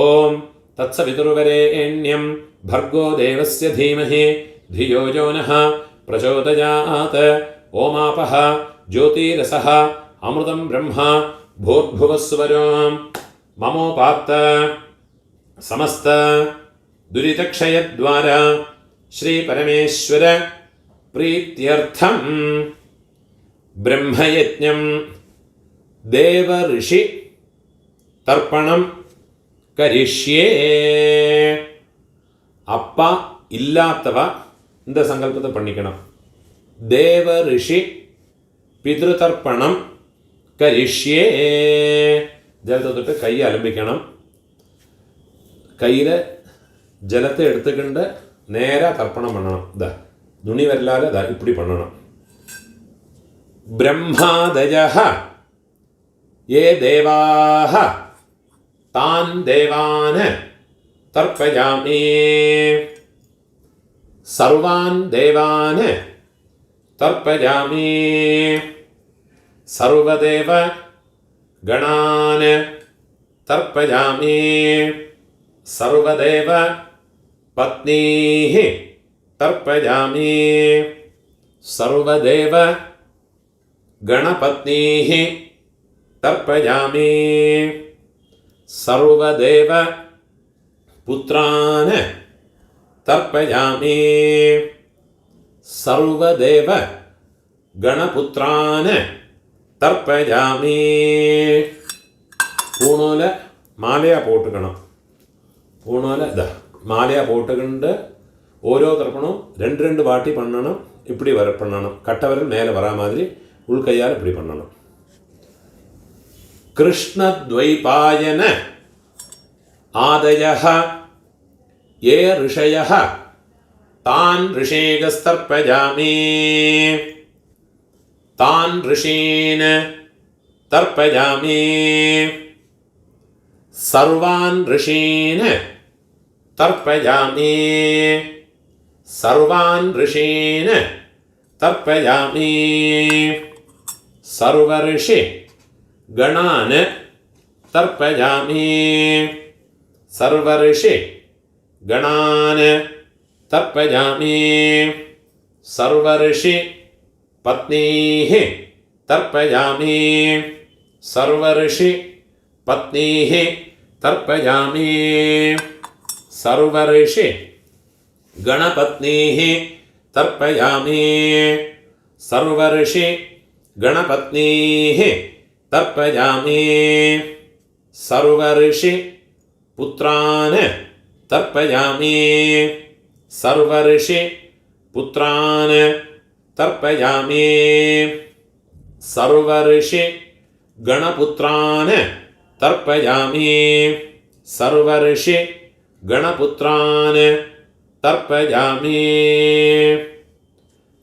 ഓം തത്സവിതുർവരേണ്യം ഭർഗോ ദേവസ്യ ധീമഹി ധിയോ യോ നഃ പ്രചോദയാത്. ഓമാപഃ ജ്യോതിരസഃ അമൃതം ബ്രഹ്മ ഭൂർഭുവസ്വരം മമോപാത്ത സമസ്ത ദുരിതക്ഷയദ്വാര ശ്രീപരമേശ്വര പ്രീത്യർത്ഥം ബ്രഹ്മയജ്ഞം ദേവഋഷി തർപ്പണം കരിഷ്യേ. அப்பா இல்லாதவ இந்த சங்கல்பத்தை பண்ணிக்கணும். தேவ ரிஷி பித்ருதர்ப்பணம் கரிஷ்யே. ஜலத்தை தொட்டு கையை அலம்பிக்கணும். கையில் ஜலத்தை எடுத்துக்கிண்டு நேராக தர்ப்பணம் பண்ணணும். நுனி வரலால இப்படி பண்ணணும். பிரம்மாதயः ये देवाः तान् देवान् तर्पयामि. सर्वान् देवान् तर्पयामि. सर्वदेव गणान् तर्पयामि. सर्वदेव पत्नीः तर्पयामि. सर्वदेव गणपत्नीः तर्पयामि. सर्वदेव पुत्रान् तर्पयामि. सर्वदेव गणपुत्रान् तर्पयामि. പൂണോല മാലയാ പോട്ടുക്കണം. പൂണോല മാലയാ പോട്ടുകൊണ്ട് ഓരോ തർപ്പണവും രണ്ട് വാട്ടി பண்ணணும். இப்படி வர பண்ணணும். கட்டவரல் மேலே வரா மாதிரி உள்கையால் இப்படி பண்ணணும். கிருஷ்ணத்வைபாயன ஆதயः ये ऋषयः तान् ऋषेगस्तर्पयामि. तान् ऋषीन् तर्पयामि. सर्वान् ऋषीन् तर्पयामि. सर्वान् ऋषीन् तर्पयामि. सर्वऋषि गणान् तर्पयामि. सर्वऋषि गणान् तर्पयामि. सर्वऋषि पत्नीः तर्पयामि. सर्वऋषि पत्नीः तर्पयामि. सर्वऋषि गणपत्नीः तर्पयामि. सर्वऋषि गणपत्नीः तर्पयामि. सर्वऋषि पुत्रान् तर्पयामि. सर्वऋषि पुत्रान् तर्पयामि. सर्वऋषि गणपुत्रान् तर्पयामि. सर्वऋषि गणपुत्रान् तर्पयामि.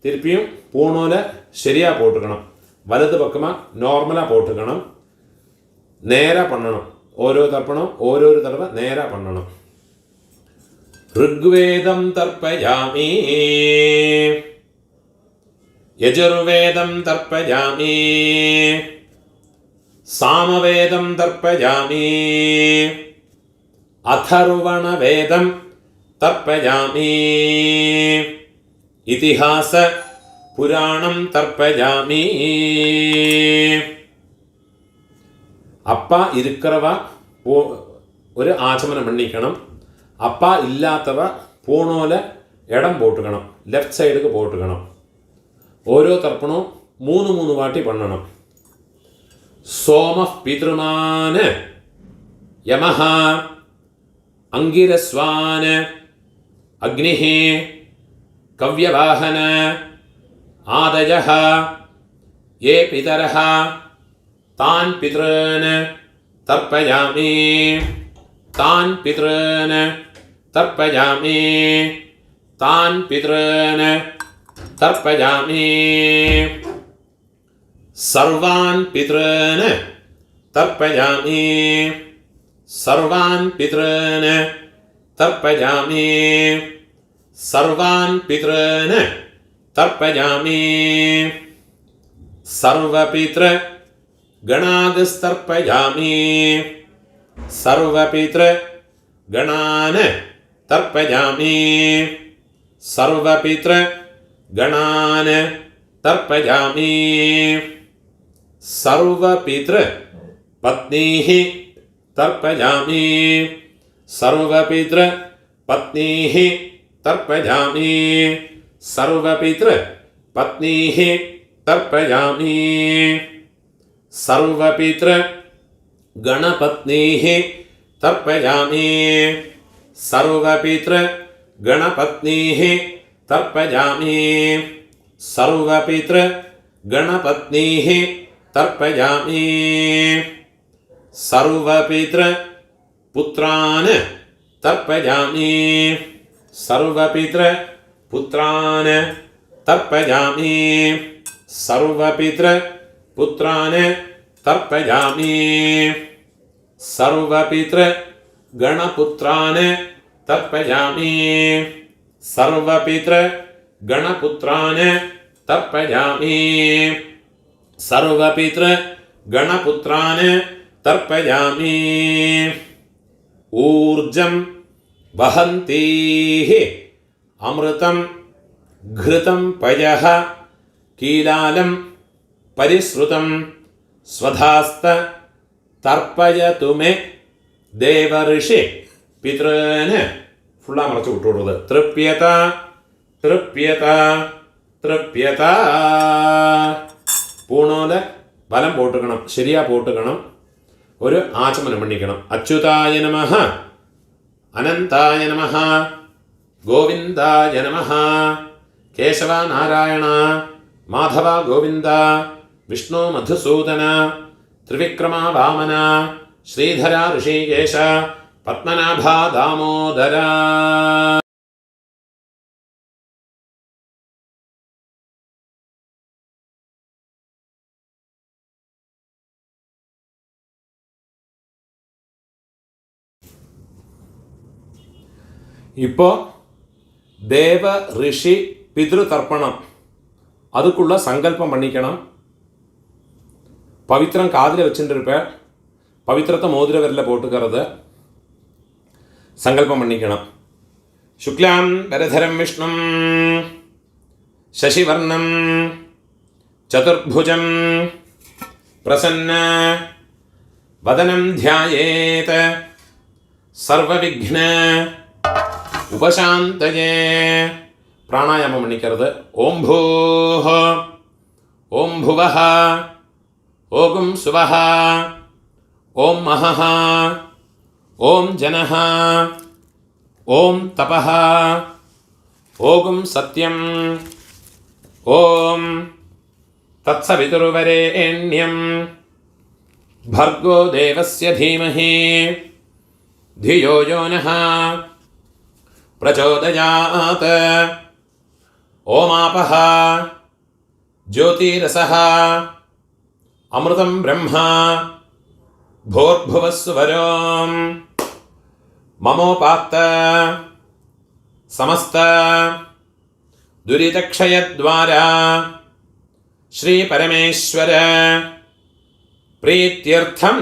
திருப்பியும் பூணூல சரியாக போட்டுக்கணும். வலது பக்கமாக நார்மலாக போட்டுக்கணும். நேராக பண்ணணும். ഓരോ തർപ്പണം ഓരോരു തടവ നേരാ பண்ணணும். ഋഗ്വേദം തർപ്പയാമി. യജുർവേദം തർപ്പയാമി. സാമവേദം തർപ്പയാമി. അഥർവണവേദം തർപ്പയാമി. ഇതിഹാസ പുരാണം തർപ്പയാമി. அப்பா இருக்கிறவா ஒரு ஆச்சமனம் பண்ணிக்கணும். அப்பா இல்லாதவ பூணோல இடம் போட்டுக்கணும். லெஃப்ட் சைடுக்கு போட்டுக்கணும். ഓരോ തർപ്പണവും 3 വാട്ടി பண்ணணும். സോമ പിതൃമാന് യമഃ അംഗിരസ്വാന് അഗ്നിഃ കവ്യവാഹന ആദയഃ യേ പിതരഃ तान् पितॄन् तर्पयामि. तान् पितॄन् तर्पयामि. तान् पितॄन् तर्पयामि. सर्वान् पितॄन् तर्पयामि. सर्वान् पितॄन् तर्पयामि. सर्वान् पितॄन् तर्पयामि. सर्वपितृ गणागस्तर्पयामि. सर्वपितृ गणान् तर्पयामि. सर्वपितृ गणान् तर्पयामि. सर्वपितृ पत्नीः तर्पयामि. सर्वपितृ पत्नीः तर्पयामि सर्वपितृपत्नीः तर्पयामि सर्वपितृगणपत्नीः तर्पयामि सर्वपितृगणपत्नीः तर्पयामि सर्वपितृगणपत्नीः तर्पयामि सर्वपितृपुत्रान् तर्पयामि सर्वपितृपुत्रान् तर्पयामि सर्वपितृपुत्रान् तर्पयामि सर्वपितृगणपुत्रान् तर्पयामि सर्वपितृगणपुत्रान् तर्पयामि सर्वपितृगणपुत्रान् तर्पयामि ऊर्जं वहन्तीः अमृतं घृतं पयः कीलालं परिश्रुतं स्वधास्त तर्पयतु मे देवर्षि पितॄन् ഫുള്ളാ മറച്ച് വിട്ടുകൊടുത്തത് തൃപ്യത തൃപ്യത തൃപ്യത പൂണോല് ബലം പോട്ടുക്കണം, ശരിയാ പോട്ടുക്കണം, ഒരു ആചമനം മണ്ണിക്കണം. അച്യുതായ നമഃ അനന്തായ നമഃ ഗോവിന്ദായ നമഃ കേശവ നാരായണ മാധവ ഗോവിന്ദ വിഷ്ണു മധുസൂദന ത്രിവിക്രമ വാമന ശ്രീധര ഋഷികേശ പത്മനാഭ ദാമോദര. இப்போ தேவ ரிஷி பித்ரு தர்ப்பணம் அதுக்குள்ள சங்கல்பம் பண்ணிக்கணும். பவித்திரம் காதில் வச்சுருப்பேன், பவித்திரத்தை மோதிர விரலில் போட்டுக்கிறது சங்கல்பம் பண்ணிக்கணும். சுக்லாம் வரதரம் விஷ்ணும் சசிவர்ணம் சதுர்புஜம் பிரசன்ன வதனம் தியாயேத் சர்வவிக்ன உபசாந்தயே. பிராணாயாமம் பண்ணிக்கிறது. ஓம் பூஹ ஓம் புவஹ ஓகும் சுவஹ ஓம் மஹஹ ஓம் ஜனஹ ஓம் தபஹ ஓகும் சத்யம் ஓம் தத்சவிதுர்வரேண்யம் भर्गो देवस्य धीमहि धियो यो नः प्रचोदयात्. ओमापः ज्योतिरसः अमृतं ब्रह्म भोर्भुवस्सुवरों ममोपात्त समस्त दुरितक्षयद्वारा श्रीपरमेश्वर प्रीत्यर्थं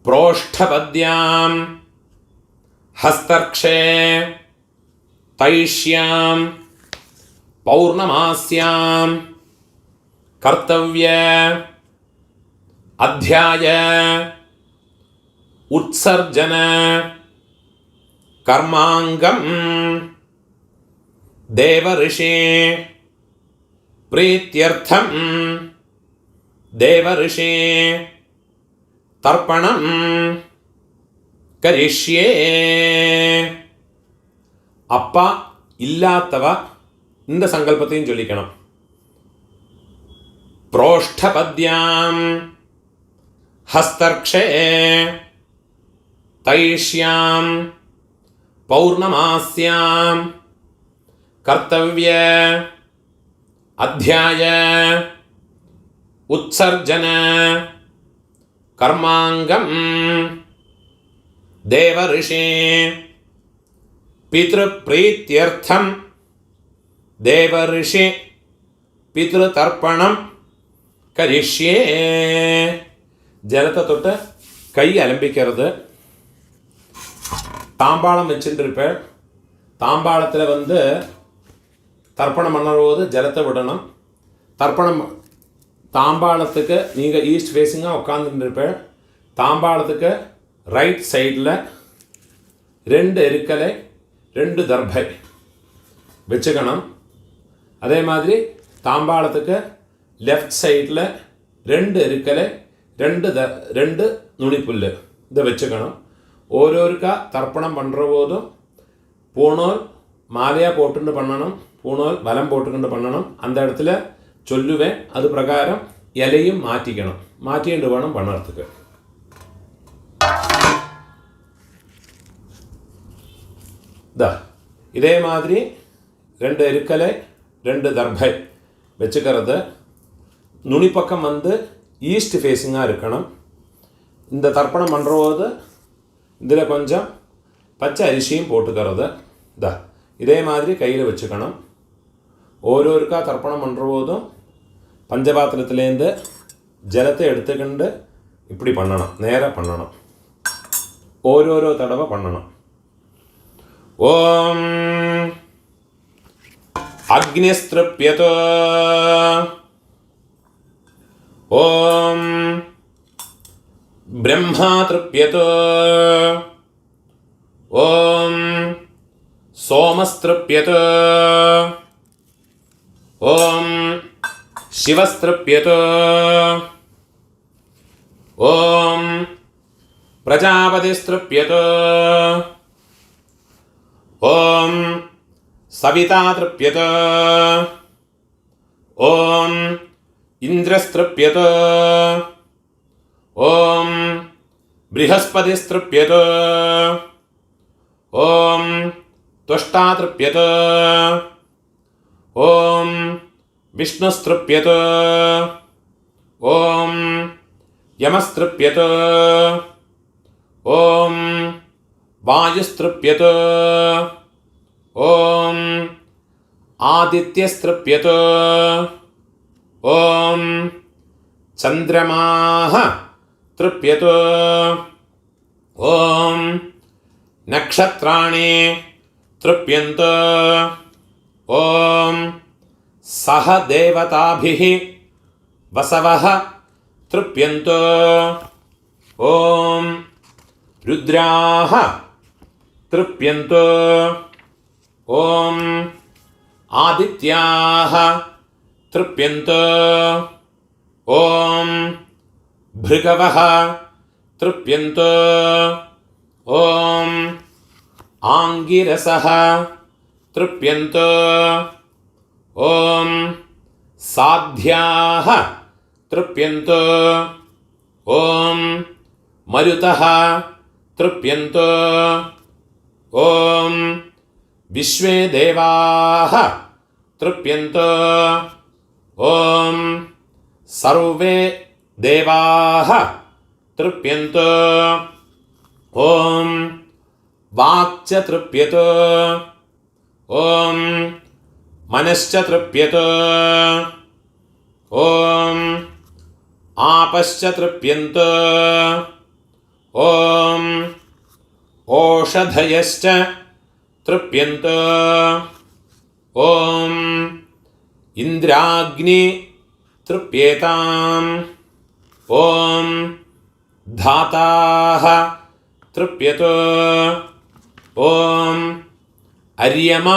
प्रोष्ठपद्यां हस्तर्क्षे तैष्यां पौर्णमास्यां कर्तव्य अध्याय उत्सर्जन कर्मांगं देवऋषि प्रीत्यर्थं देवऋषि तर्पणं करिष्ये. அப்பா இல்லாதவ இந்த சங்கல்பத்தையும் சொல்லிக்கணும். प्रोष्ठपद्यां हस्तर्क्षे तैष्यां पौर्णमास्यां कर्तव्य अध्याय उत्सर्जन कर्मांगं देवऋषि पितृप्रीत्यर्थं देवऋषि पितृतर्पणं करिष्ये. ஜலத்தை தொட்டு கை அலம்பிக்கிறது. தாம்பாளம் வச்சுருப்பேன். தாம்பாளத்தில் தர்ப்பணம் பண்ணும்போது ஜலத்தை விடணும். தர்ப்பணம் தாம்பாளத்துக்கு நீங்கள் ஈஸ்ட் ஃபேஸிங்காக உட்காந்துருப்பேன். தாம்பாளத்துக்கு ரைட் சைடில் 2 எருக்கலை 2 தர்பை வச்சுக்கணும். அதே மாதிரி தாம்பாளத்துக்கு லெஃப்ட் சைடில் 2 எருக்கலை 2 நுனிப்புல் இதை வச்சுக்கணும். ஓரோருக்கா தர்ப்பணம் பண்ணுற போதும் பூணோல் மாலையாக போட்டுண்டு பண்ணணும், பூணோல் வலம் போட்டுக்கொண்டு பண்ணணும். அந்த இடத்துல சொல்லுவேன், அது பிரகாரம் இலையும் மாற்றிக்கணும், மாற்றிட்டு வேணும் பண்ணுறதுக்கு. இதே மாதிரி 2 எருக்கலை 2 தர்பை வச்சுக்கிறது. நுனிப்பக்கம் ஈஸ்ட் ஃபேஸிங்காக இருக்கணும். இந்த தர்ப்பணம் பண்ணுற போது இதில் கொஞ்சம் பச்சை அரிசியும் போட்டுக்கிறது. இதே மாதிரி கையில் வச்சுக்கணும். ஓரோருக்கா தர்ப்பணம் பண்ணுற போதும் பஞ்சபாத்திரத்துலேருந்து ஜலத்தை எடுத்துக்கிண்டு இப்படி பண்ணணும், நேராக பண்ணணும், ஓரோரோ தடவை பண்ணணும். ஓம் அக்னிஸ்திருப்யதோ, ஓம் பிரம்மா திருப்யதோ, ஓம் சோமஸ்திருப்யதோ, ஓம் சிவஸ்திருப்யதோ, ஓம் பிரஜாபதிஸ்திருப்யதோ, ஓம் சவிதா திருப்யதோ, ஓம் இந்திரஸ்திருப்யதோ, ஓம் ப்ரஹஸ்பதிஸ்திருப்யதோ, ஓம் துஷ்டா திருப்யதோ, ஓம் விஷ்ணுஸ்திருப்யதோ, ஓம் யமஸ்திருப்யதோ, ஓம் வாயுஸ்திருப்யதோ, ஓம் ஆதித்யஸ்திருப்யதோ, ஓம் சந்திரமாஹ திருப்யதோ, ஓம் நக்ஷத்ராணி திருப்யந்தோ, ஓம் சஹ தேவதாபிஹி வசவஹ திருப்யந்தோ, ஓம் ருத்ராஹ திருப்யந்தோ, ஓம் ஆதித்யாஹ திருப்யந்தோ, ஓம் பிருகவஹ திருப்யந்தோ, ஓம் ஆங்கிரசஹ திருப்யந்தோ, ஓம் சாத்யாஹ திருப்யந்தோ, ஓம் மருதஹ திருப்யந்தோ, ஓம் விஸ்வே தேவாஹ திருப்யந்தோ, ஓம் சர்வே தேவாஹ திருப்யந்தோ, ஓம் வாக்ச திருப்யதோ, ஓம் மனश्च திருப்யதோ, ஓம் ஆபश्च திருப்யந்தோ, ஓம் ஓஷதயश्च திருப்யந்தோ, ஓம் இந்திராக்னி திருப்யேதாம், ஓம் தாதாஹ திருப்யதோ, ஓம் அரியம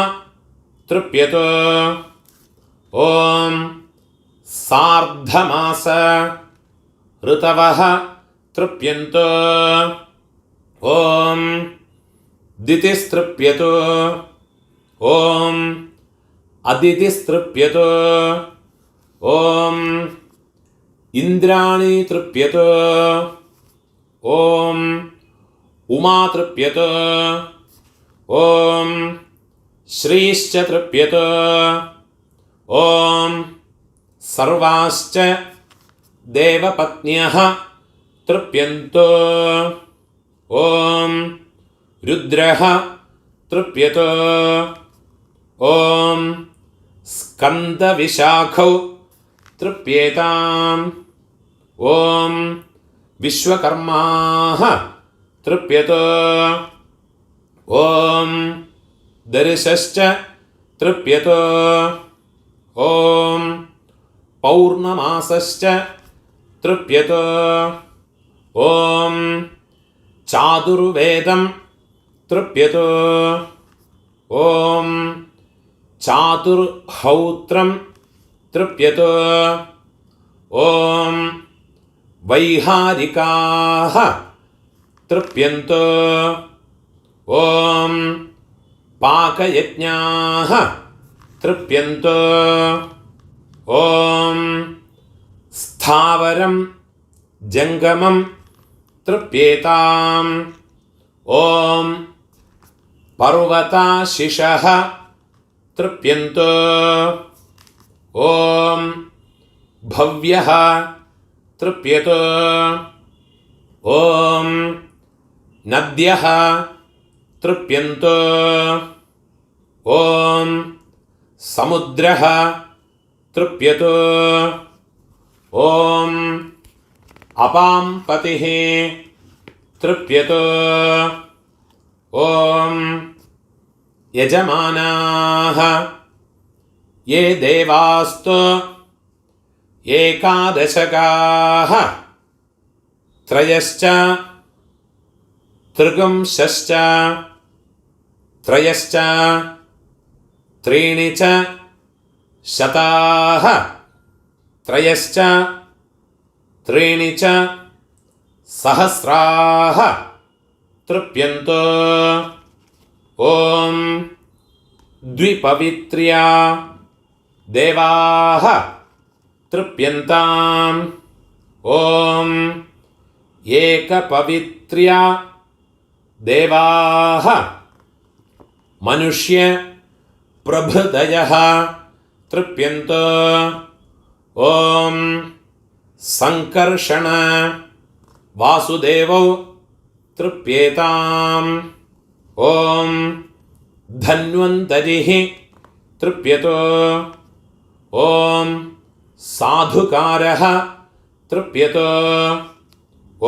திருப்யதோ, ஓம் சார்த்தமாச ऋतवः திருப்யந்தோ, ஓம் திதிஸ்திருப்யதோ, ஓம் அதிதிஸ்திருப்யதோ, ஓம் இந்திராணி திருப்யதோ, ஓம் உமா திருப்யதோ, ஓம் ஸ்ரீश्च திருப்யதோ, ஓம் சர்வாश्च தேவபத்ன்யः திருப்யந்தோ, ஓம் ருத்ரः திருப்யதோ, ஓம் ஸ்கந்தவிசாகௌ திருப்யேதாம், ஓம் விஸ்வகர்மாः திருப்யதோ, ஓம் தரிசश्च திருப்யதோ, ஓம் பௌர்ணமாசश्च திருப்யதோ, ஓம் சாதுர்வேதம் திருப்யதோ, ॐ चातुर्हौत्रं तृप्यतु ॐ वैहारिकाः तृप्यन्तु ॐ पाकयज्ञाः तृप्यन्तु ॐ स्थावरं जङ्गमं तृप्येताम् ॐ पर्वताशिशः तृप्यन्तु ॐ भव्यः तृप्यतु ॐ नद्यः तृप्यन्तु ॐ समुद्रः तृप्यतु ॐ अपाम्पतिः तृप्यतु ॐ यजमानाः ये देवास्तु एकादशकाः त्रयश्च त्रिगुंशश्च त्रयश्च त्रीणि च शताः त्रयश्च त्रीणि च सहस्राः तृप्यन्तु ॐ द्विपवित्र्या देवाः तृप्यन्ताम् ॐ एकपवित्र्या देवाः मनुष्य प्रभृतयः तृप्यन्तु ॐ संकर्षण वासुदेवौ तृप्येताम् ॐ धन्वन्तरिः तृप्यतु ॐ साधुकारः तृप्यतु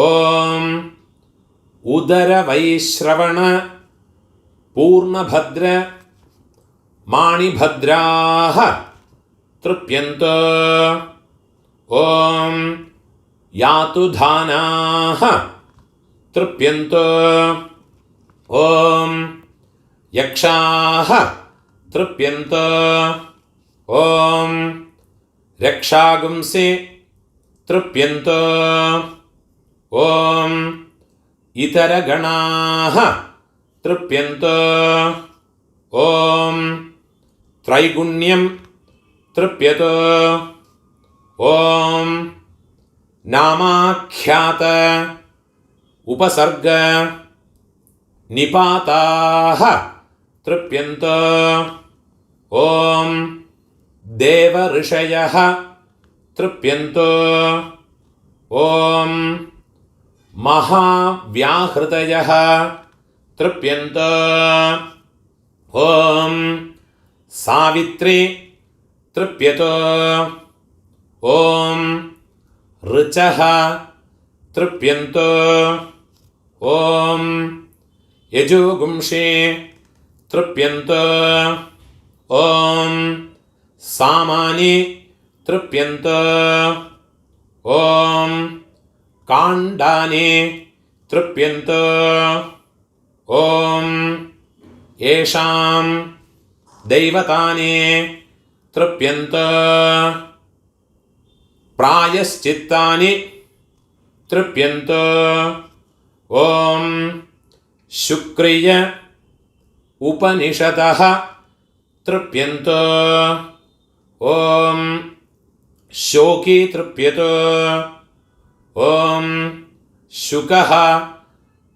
ॐ उदरवैश्रवण पूर्णभद्र माणिभद्राः तृप्यन्तु ॐ यातुधानाः तृप्यन्तु ॐ यक्षाः तृप्यन्तु ॐ रक्षागुंसि तृप्यन्तु ॐ इतरगणाः तृप्यन्तु ॐ त्रैगुण्यं तृप्यतु ॐ नामाख्यात उपसर्ग निपाताः तृप्यन्तु ॐ देवऋषयः तृप्यन्तु ॐ महाव्याहृतयः तृप्यन्तु ॐ सावित्री तृप्यतु ॐ ऋचः तृप्यन्तु ॐ यजुगुंषे तृप्यन्तु ॐ सामानि तृप्यन्तु ॐ काण्डानि तृप्यन्तु ॐ येषां दैवतानि तृप्यन्तु प्रायश्चित्तानि तृप्यन्तु ॐ शुक्रिय उपनिषदः तृप्यन्तु ॐ शोकी तृप्यतु ॐ शुकः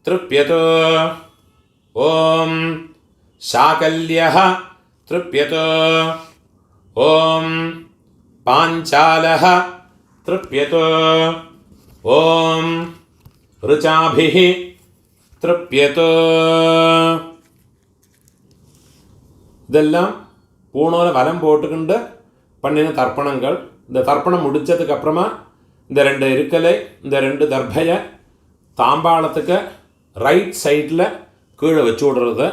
तृप्यतु ॐ शाकल्यः तृप्यतु ॐ पाञ्चालः तृप्यतु ॐ ऋचाभिः तृप्यतु. இதெல்லாம் பூணோல வலம் போட்டுக்கிண்டு பண்ணின தர்ப்பணங்கள். இந்த தர்ப்பணம் முடித்ததுக்கு அப்புறமா இந்த ரெண்டு இருக்கலை இந்த ரெண்டு தர்பையை தாம்பாளத்துக்கு ரைட் சைடில் கீழே வச்சு விடுறது.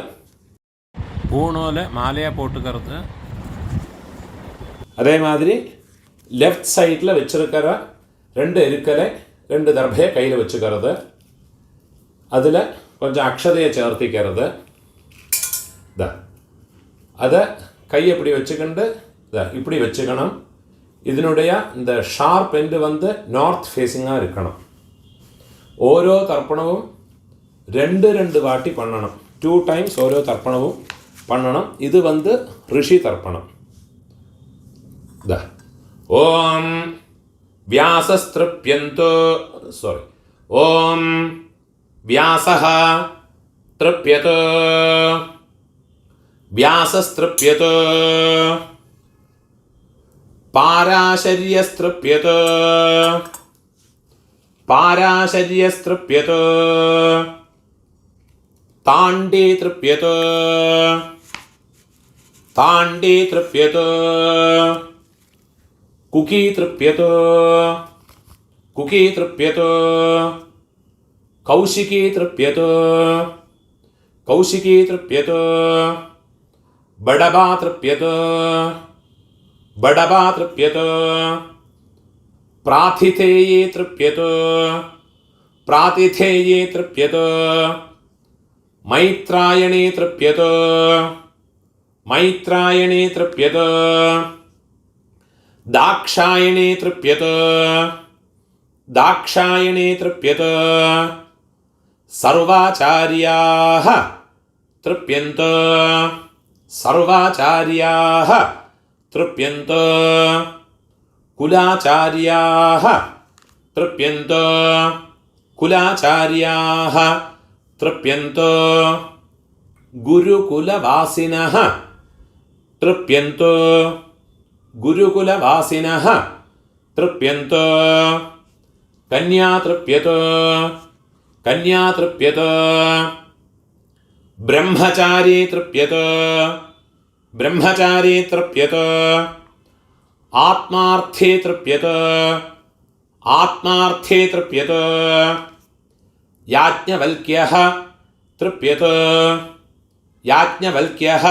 பூணோல மாலையாக போட்டுக்கிறது. அதே மாதிரி லெஃப்ட் சைடில் வச்சுருக்கிற ரெண்டு இருக்கலை ரெண்டு தர்பையை கையில் வச்சுக்கிறது. அதில் கொஞ்சம் அக்ஷதையை சேர்த்திக்கிறது. அதை கை அப்படி வச்சுக்கிண்டு இப்படி வச்சுக்கணும். இதனுடைய இந்த ஷார்ப் எண்டு வந்து நார்த் ஃபேஸிங்காக இருக்கணும். ഓരോ തർപ്പണവും രണ്ട് വാട്ടി പണ്ണണം. 2 times ഓരോ തർപ്പണവും പണ്ണണം. ഇത് വന്ന് ഋഷി തർപ്പണം. ഓം വ്യാസസ്തൃപ്യന്തോ ഓം വ്യാസഃ തൃപ്യതോ വ്യാസസ്തൃപ്യതോ പാരാശര്യസ്തൃപ്യതോ പാരാശര്യസ്തൃപ്യതോ താണ്ഡീ തൃപ്യതോ താണ്ഡീ തൃപ്യതോ കുകീ തൃപ്യതോ കുകീ തൃപ്യതോ കൗശികീ തൃപ്യതോ കൗശികീ തൃപ്യതോ ബഡബാ തൃപ്യതോ ബഡബാ തൃപ്യതോ പ്രാതിഥേയേ തൃപ്യതോ പ്രാതിഥേയേ തൃപ്യതോ മൈത്രായണേ തൃപ്യതോ മൈത്രായണേ തൃപ്യതോ ദാക്ഷായണേ തൃപ്യതോ ദാക്ഷായണേ തൃപ്യതോ സർവാചാര്യാഃ തൃപ്യന്തോ സർവാചാര്യാഃ തൃപ്യന്തോ കുലാചാര്യാഃ തൃപ്യന്തോ കുലാചാര്യാഃ തൃപ്യന്തോ ഗുരുകുലവാസിനഃ തൃപ്യന്തോ ഗുരുകുലവാസിനഃ തൃപ്യന്തോ കന്യാ തൃപ്യതോ കന്യാ തൃപ്യതോ ബ്രഹ്മചാരീ തൃപ്യതോ ബ്രഹ്മചാരീ തൃപ്യതോ ആത്മാർത്ഥേ തൃപ്യതോ ആത്മാർത്ഥേ തൃപ്യതോ യാജ്ഞവൽക്യഃ തൃപ്യതോ യാജ്ഞവൽക്യഃ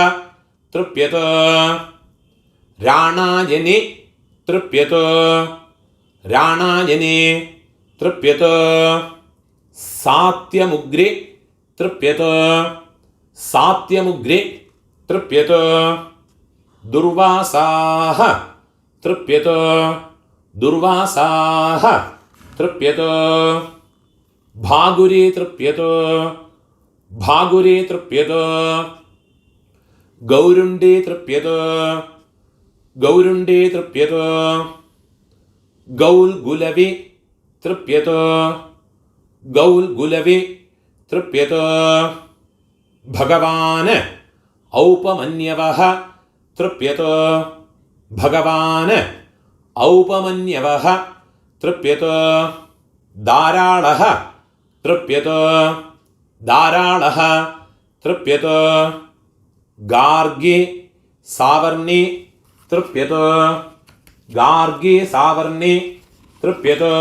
തൃപ്യതോ രാണായനി തൃപ്യതോ രാണായനി തൃപ്യതോ സാത്യമുഗ്രി തൃപ്യതോ സാത്യമുഗ്രി തൃപ്യതോ ദുർവാസാഃ തൃപ്യതോ ദുർവാസാഃ തൃപ്യതോ ഭാഗുരീ തൃപ്യതോ ഭാഗുരീ തൃപ്യതോ ഗൗരുണ്ഡീ തൃപ്യതോ ഗൗരുണ്ഡീ തൃപ്യതോ ഗൗൽഗുലവി തൃപ്യതോ ഗൗൽഗുലവി തൃപ്യതോ ഭഗവാന് ഔപമന്യവഃ തൃപ്യതോ ഭഗവാന് ഔപമന്യവഃ തൃപ്യതോ ധാരാളഃ തൃപ്യതോ ധാരാളഃ തൃപ്യതോ ഗാർഗി സാവർണി തൃപ്യതോ ഗാർഗി സാവർണി തൃപ്യതോ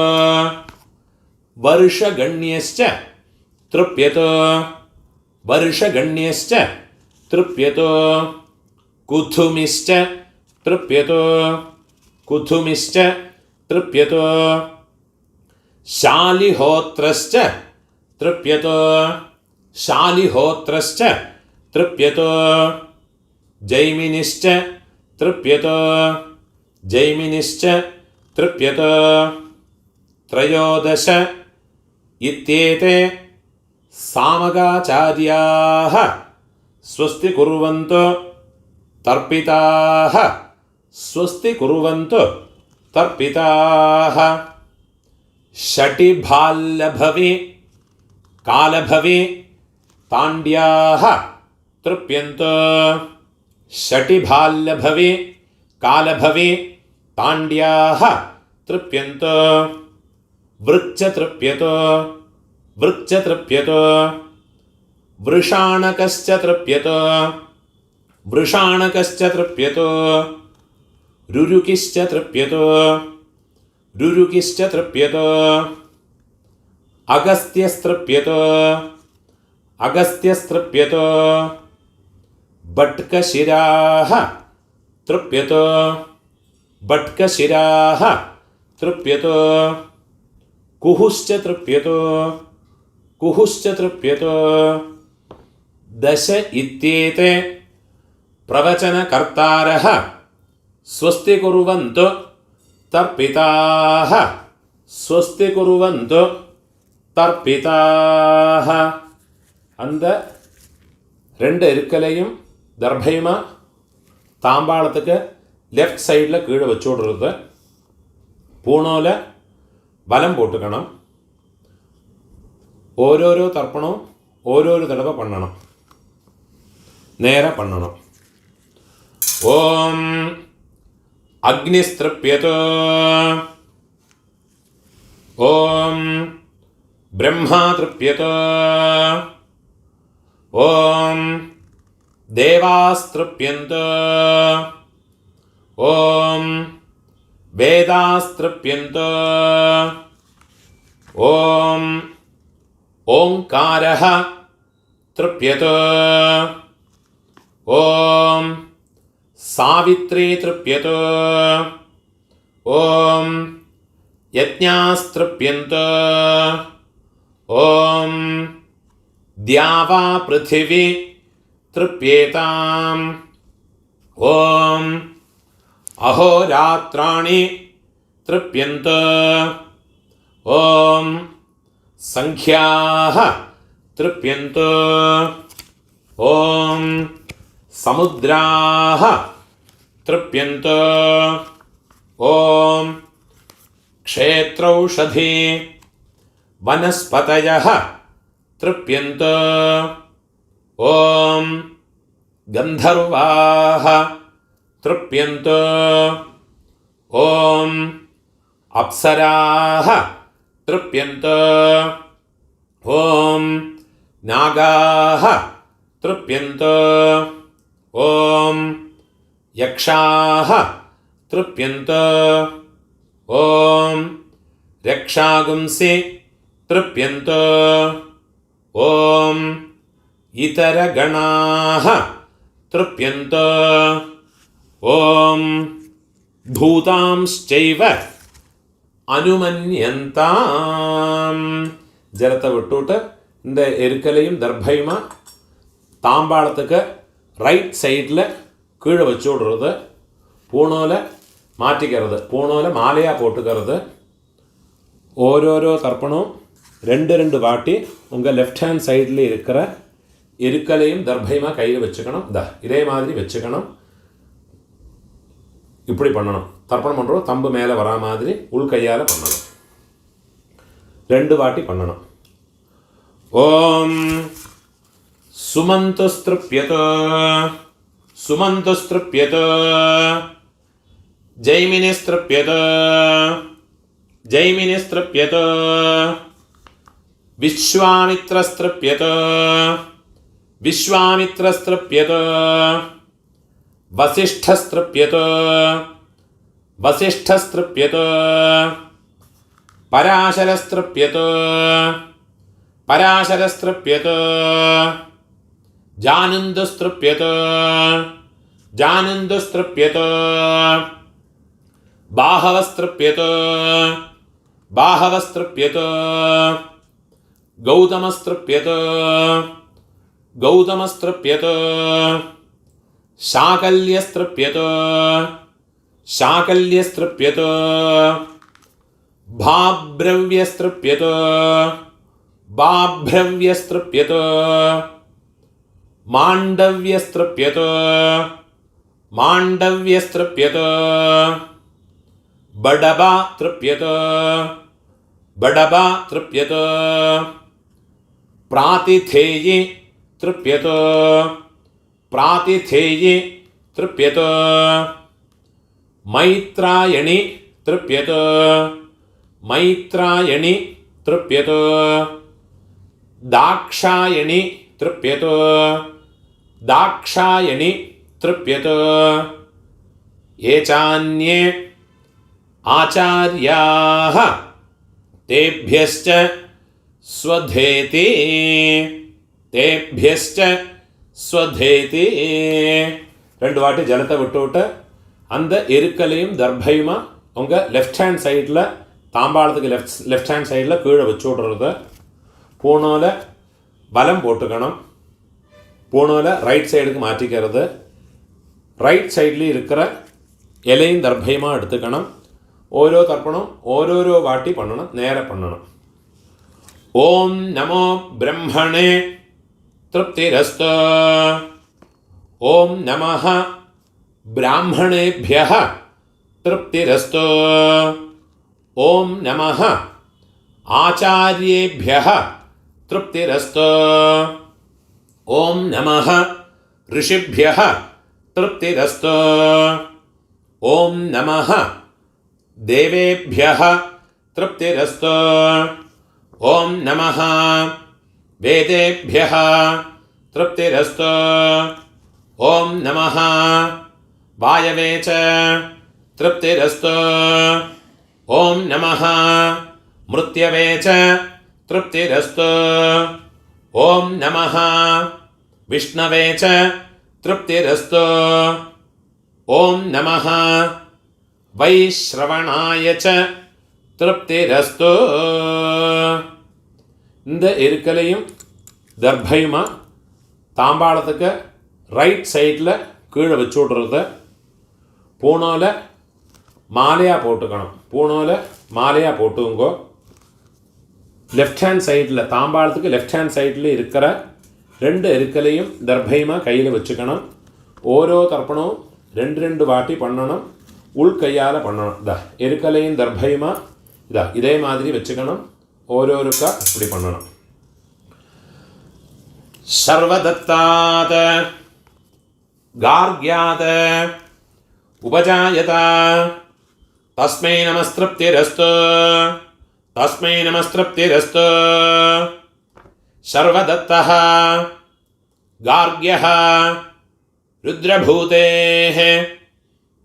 വർഷഗണ്യശ്ച തൃപ്യതോ വർഷഗണ്യശ്ച തൃപ്യതോ കുഥുമിശ്ച തൃപ്യതോ കുഥുമിശ്ച തൃപ്യതോ ശാലിഹോത്രശ്ച തൃപ്യതോ ശാലിഹോത്രശ്ച തൃപ്യതോ ജൈമിനിശ്ച തൃപ്യതോ ജൈമിനിശ്ച തൃപ്യതോ ത്രയോദശ ഇത്യേതേ സാമകാചാര്യാഃ സ്വസ്തി കുർവന്തു തർപ്പിതാഃ സ്വസ്തി കുർവന്തു തർപ്പിതാഃ ഷഠിഭാല്ലഭവേ കാലഭവേ താണ്ഡ്യാഃ തൃപ്യന്തോ ഷഠിഭാല്ലഭവേ കാലഭവേ താണ്ഡ്യാഃ തൃപ്യന്തോ വൃക്ഷ തൃപ്യതോ വൃക്ഷ തൃപ്യതോ വൃഷാണകശ്ച തൃപ്യതോ വൃഷാണകശ്ച തൃപ്യതോ രുരുകിശ്ച തൃപ്യതോ രുരുകിശ്ച തൃപ്യതോ അഗസ്ത്യസ്തൃപ്യതോ അഗസ്ത്യസ്തൃപ്യതോ ഭട്കശിരാഃ തൃപ്യതോ ഭട്കശിരാഃ തൃപ്യതോ കുഹുശ്ച തൃപ്യതോ കുഹുശ്ച തൃപ്യതോ ദശ ഇത്യേതേ प्रवचनकर्तारः स्वस्ति कुर्वन्तु तर्पिताः स्वस्ति कुर्वन्तु तर्पिताः அந்த ரெண்டு இருக்கலையும் தர்பைமா தாம்பாளத்துக்கு லெஃப்ட் சைடில் கீழே வச்சு விடுறது. പൂണോല വലം പോട്ടുക്കണം. ഓരോരോ തർപ്പണവും ഓരോരോ തടവ പണ്ണണം. നേരെ പണ്ണണം. ഓം അഗ്നിസ്തൃപ്യതോ ഓം ബ്രഹ്മാ തൃപ്യതോ ഓം ദേവാസ്തൃപ്യന്തോ ഓം വേദാസ്തൃപ്യന്തോ ഓം ഓംകാരഃ തൃപ്യതോ ഓം സാവിത്രീ തൃപ്യതോ ഓം യജ്ഞാസ്തൃപ്യന്തോ ഓം ദ്യാവാ പൃഥിവി തൃപ്യേതാം ഓം അഹോരാത്രാണി തൃപ്യന്തോ ഓം സംഖ്യാഃ തൃപ്യന്തോ ഓം സമുദ്രാഃ തൃപ്യന്തോ ഓം ക്ഷേത്രൗഷധി വനസ്പതയഃ തൃപ്യന്തോ ഓം ഗന്ധർവാഃ തൃപ്യന്തോ ഓം അപ്സരാഃ തൃപ്യന്തോ ഓം നാഗാഃ തൃപ്യന്തോ ഓം യക്ഷാഃ തൃപ്യന്തോ ഓം രക്ഷാഗുംസി തൃപ്യന്തോ ഓം ഇതരഗണാഃ തൃപ്യന്തോ ഓം ഭൂതാംശ്ചൈവ അനുമന്യന്താം. ജലത്തെ വിട്ടുവിട്ട് இந்த எருக்கலையும் தர்பையுமா தாம்பாளத்துக்கு ரைட் சைடில் கீழே வச்சு விடுறது. பூணோல மாற்றிக்கிறது. பூணோல மாலையாக போட்டுக்கிறது. ஓரோரோ தர்ப்பணம் ரெண்டு ரெண்டு வாட்டி உங்கள் லெஃப்ட் ஹேண்ட் சைடில் இருக்கிற எருக்கலையும் தர்பையுமா கையில் வச்சுக்கணும். இதே மாதிரி வச்சுக்கணும். இப்படி பண்ணணும். தர்ப்பணம் பண்ணுறோம் தம்பு மேலே வரா மாதிரி உள் கையால் பண்ணணும். ரெண்டு வாட்டி பண்ணணும். ஓம் சுமந்துஸ்திருப்யதோ சுமந்துஸ்திருப்யதோ ஜெய்மினிஸ்திருப்யதோ ஜெய்மினிஸ்திருப்யதோ விஸ்வாமித்ரஸ்திருப்யதோ விஸ்வாமித்ரஸ்திருப்யதோ வசிஷ்டஸ்திருப்யதோ வசிஷ்டஸ்திருப்யதோ பராசரஸ்திருப்யதோ பராசரஸ்திருப்யதோ ஜானந்தஸ்திருப்யதோ ஜானந்தஸ்திருப்யதோ பாஹவஸ்திருப்யதோ பாஹவஸ்திருப்யதோ கௌதமஸ்திருப்யதோ கௌதமஸ்திருப்யதோ சாகல்யஸ்திருப்யதோ சாகல்யஸ்திருப்யதோ பாப்ரவ்யஸ்திருப்யதோ பாப்ரவ்யஸ்திருப்யதோ மாண்டவ்யஸ்திருப்யதோ மாண்டவ்யஸ்திருப்யதோ படபா திருப்யதோ படபா திருப்யதோ பிராதிதேயி திருப்யதோ பிராதிதேயி திருப்யதோ மைத்ராயணி திருப்யதோ மைத்ராயணி திருப்யதோ தாக்ஷாயணி திருப்யதோ தாக்ஷாயணி திருப்யதோ ஏசான்யே ஆச்சார்யாः தேभ्यश्च ஸ்வதேதி தேभ्यश्च ஸ்வதேதி. ரெண்டு வாட்டி ஜலத்தை விட்டு விட்டு அந்த எருக்கலையும் தர்பையுமா உங்கள் லெஃப்ட் ஹேண்ட் சைடில் தாம்பாளத்துக்கு லெஃப்ட் ஹேண்ட் சைடில் கீழே வச்சு விடுறது. பூணோல வலம் போட்டுக்கணும். பூணோல ரைட் சைடுக்கு மாற்றிக்கிறது. ரைட் சைட்லேயும் இருக்கிற இலையும் தர்பயமாக எடுத்துக்கணும். ஓரோ தர்ப்பணம் ஓரோரோ வாட்டி பண்ணணும், நேர பண்ணணும். ஓம் நமோ பிரம்மணே திருப்திரஸ்து. ஓம் நமः பிராமணேभ्यः திருப்திரஸ்து. ஓம் நமः ஆச்சார்யேभ्यः திருப்திரஸ்து. ஓம் நமः ऋषिभ्यः तृप्तिरस्तु. ओम नमः देवेभ्यः तृप्तिरस्तु. ओम नमः वेदेभ्यः तृप्तिरस्तु. ओम नमः वायवे च तृप्तिरस्तु. ओम नमः मृत्यवे च तृप्तिरस्तु. ओम नमः विष्णवे च तृप्तिरस्तु. ओम नमः वैश्रवणाय च तृप्तिरस्तु. இந்த இருக்கலையும் தர்பயுமா தாம்பாளத்துக்கு ரைட் சைடில் கீழே வச்சு விட்றத பூனோவில் மாலையாக போட்டுக்கணும். பூனோவில் மாலையாக போட்டுங்கோ. லெஃப்ட் ஹேண்ட் சைடில் தாம்பாளத்துக்கு லெஃப்ட் ஹேண்ட் சைடில் இருக்கிற 2 இருக்கலையும் தர்பயமாக கையில் வச்சுக்கணும். ஓரோ தர்ப்பணம் 2 வாட்டி பண்ணணும். உள்கையால் பண்ணணும். இதா இருக்கலையும் தர்பயமாக இதே மாதிரி வச்சுக்கணும். ஓரோருக்கா இப்படி பண்ணணும். சர்வதத்தாத கார்க்யாத உபஜாயதா தஸ்மை நமஸ்திருப்திரஸ்து. தஸ்மை நமஸ்திருப்திரஸ்து. सर्वदत्तः गार्ग्यः रुद्रभूतेः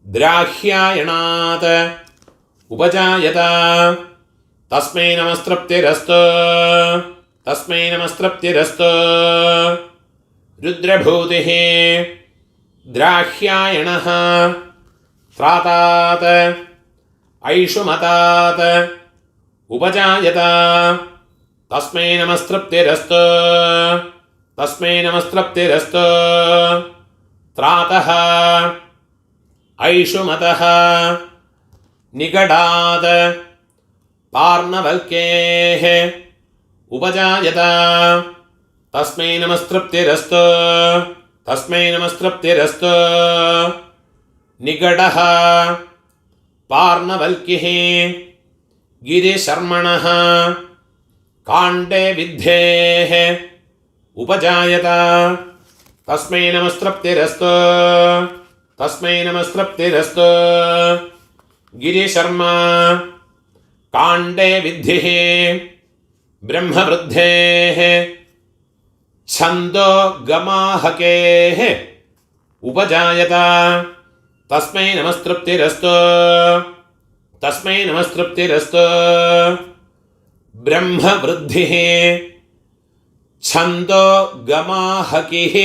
द्राह्यायणात् उपजायत तस्मै नमस्तृप्तिरस्तु. तस्मै नमस्तृप्तिरस्तु. रुद्रभूतिः द्राह्यायणः त्रातात् ऐषुमतात् उपजायत तस्मै नमस्तृप्तिरस्तु. तस्मै नमस्तृप्तिरस्तु. त्रातः ऐषुमतः निगडात् पार्णवल्केः उपजायत तस्मै नमस्तृप्तिरस्तु. तस्मै नमस्तृप्तिरस्तु. निगडः पार्णवल्किः गिरिशर्मणः काण्डे विद्धेः उपजायत तस्मै नमस्तृप्तिरस्तु. तस्मै नमस्तृप्तिरस्तु. गिरिशर्मा काण्डे विद्धिः ब्रह्मवृद्धेः छन्दो गमाहकेः उपजायत तस्मै नमस्तृप्तिरस्तु. तस्मै नमस्तृप्तिरस्तु. ब्रह्मवृद्धिः छन्दो गमाहकिः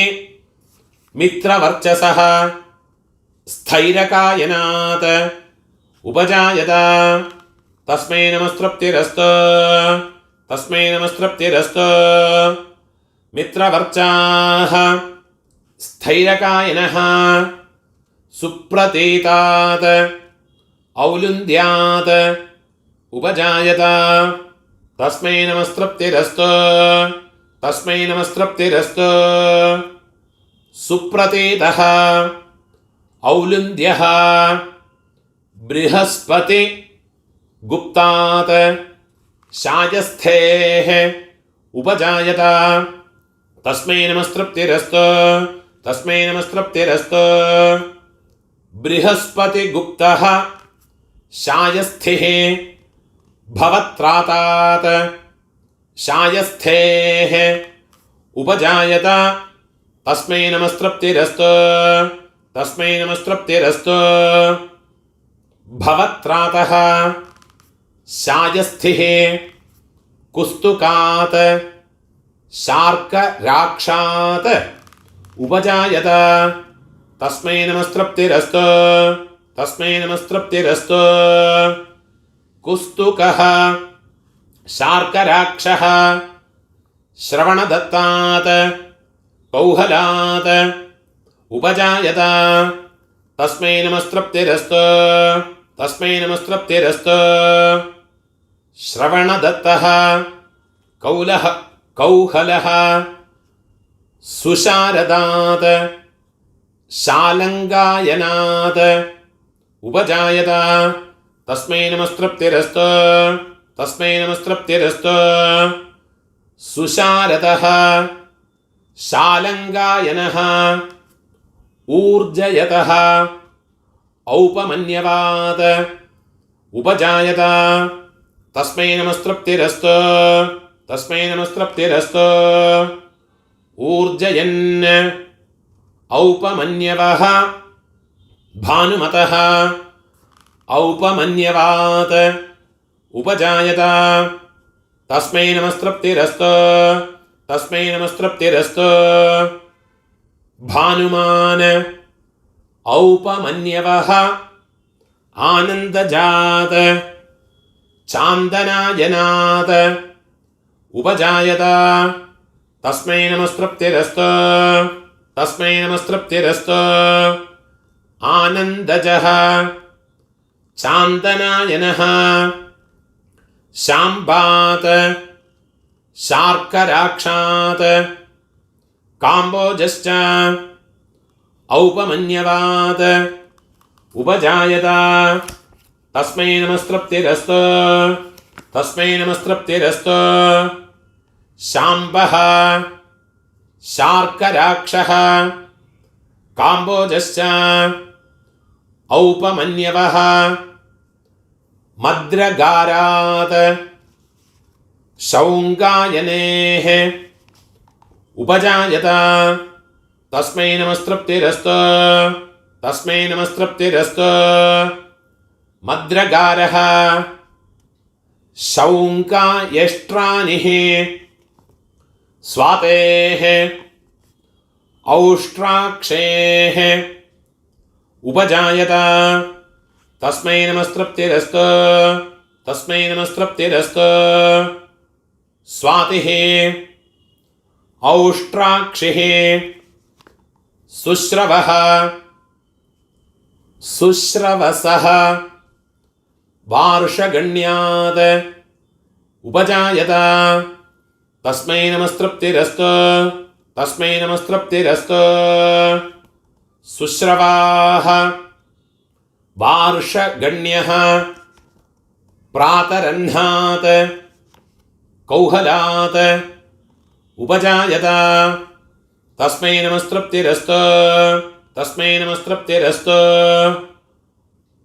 मित्रवर्चसः स्थैरकायनात् उपजायत तस्मै नमस्तृप्तिरस्तु. तस्मै नमस्तृप्तिरस्तु. मित्रवर्चाः स्थैरकायनः सुप्रतीतात् औलुन्द्यात् उपजायत तस्मै नमस्तृप्तिरस्तु. तस्मै नमस्तृप्तिरस्तु. सुप्रतीतः औलुन्द्यः बृहस्पति गुप्तात् शायस्थेः उपजायत तस्मै नमस्तृप्तिरस्तु. तस्मै नमस्तृप्तिरस्तु. बृहस्पति गुप्तः शायस्थिः भवत्रातात् शायस्थेः उपजायत तस्मै नमस्तृप्तिरस्तु. तस्मै नमस्तृप्तिरस्तु. भवत्रातः शायस्थिः कुस्तुकात् शार्कराक्षात् उपजायत तस्मै नमस्तृप्तिरस्तु. तस्मै नमस्तृप्तिरस्तु. कुस्तुकः शार्कराक्षः श्रवणदत्तात् कौहलात् उपजायत तस्मै नमस्तृप्तिरस्तु तस्मै नमस्तृप्तिरस्तु श्रवणदत्तः कौहलः सुशारदात् शालङ्गायनात् उपजायत तस्मै नमस्तृप्तिरस्तु तस्मै नमस्तृप्तिरस्तु सुशारदः शालङ्गायनः ऊर्जयतः औपमन्यवात् उपजायत तस्मै नमस्तृप्तिरस्तु तस्मै नमस्तृप्तिरस्तु ऊर्जयन् औपमन्यवः भानुमतः औपमन्यवात् उपजायत तस्मै नमस्तृप्तिरस्तु तस्मै नमस्तृप्तिरस्तु भानुमान् औपमन्यवः आनन्दजात् चान्दनायनात् उपजायत तस्मै नमस्तृप्तिरस्तु तस्मै नमस्तृप्तिरस्तु आनन्दजः चान्दनायनः शाम्बात् शार्कराक्षात् काम्बोजश्च औपमन्यवात् उपजायत तस्मै नमस्तृप्तिरस्तु तस्मै नमस्तृप्तिरस्तु शाम्बः शार्कराक्षः काम्बोजश्च औपमन्यवः मद्रगारात् शौङ्गायनेः उपजायत तस्मै नमस्तृप्तिरस्तु तस्मै नमस्तृप्तिरस्तु मद्रगारः शौङ्कायष्ट्रानिः स्वातेः औष्ट्राक्षेः उपजायत तस्मै नमस्तृप्तिरस्तु तस्मै नमस्तृप्तिरस्तु स्वातिः औष्ट्राक्षिः सुश्रवः सुश्रवसः वार्षगण्यात् उपजायत तस्मै नमस्तृप्तिरस्तु तस्मै नमस्तृप्तिरस्तु सुश्रवाः वार्षगण्यः प्रातरह्नात् कौहलात् उपजायत तस्मै नमस्तृप्तिरस्तु तस्मै नमस्तृप्तिरस्तु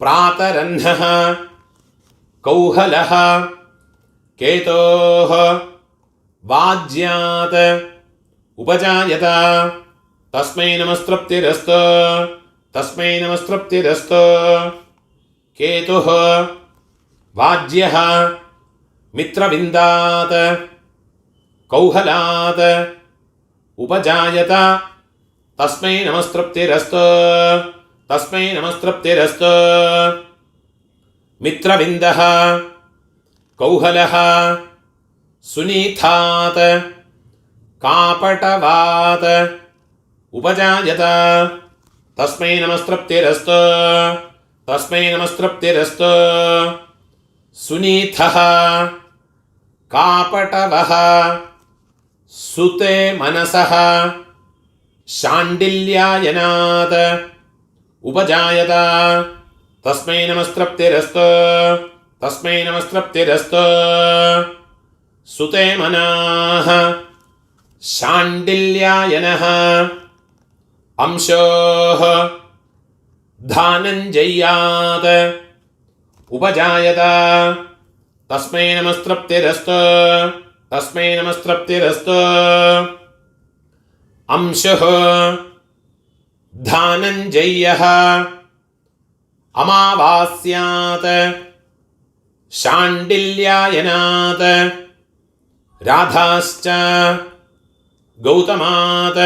प्रातरह्नः कौहलः केतोः वाज्यात् उपजायत तस्मै नमस्तृप्तिरस्तु तस्मै नमस्तृप्तिरस्तु केतुः वाज्यः मित्रविन्दात् कौहलात् उपजायत तस्मै नमस्तृप्तिरस्तु तस्मै नमस्तृप्तिरस्तु मित्रविन्दः कौहलः सुनीतात् कापटवात् उपजायत तस्मै नमस्तृप्तिरस्तु तस्मै नमस्तृप्तिरस्तु सुनीतः कापटवः सुते मनसः शाण्डिल्यायनात् उपजायत तस्मै नमस्तृप्तिरस्तु तस्मै नमस्तृप्तिरस्तु सुते मनाः शाण्डिल्यायनः अंशोः धानञ्जयात् उपजायत तस्मै नमस्तृप्तिरस्तु तस्मै नमस्तृप्तिरस्तु अंशुः धानञ्जयः अमावास्यात् शाण्डिल्यायनात् राधाश्च गौतमात्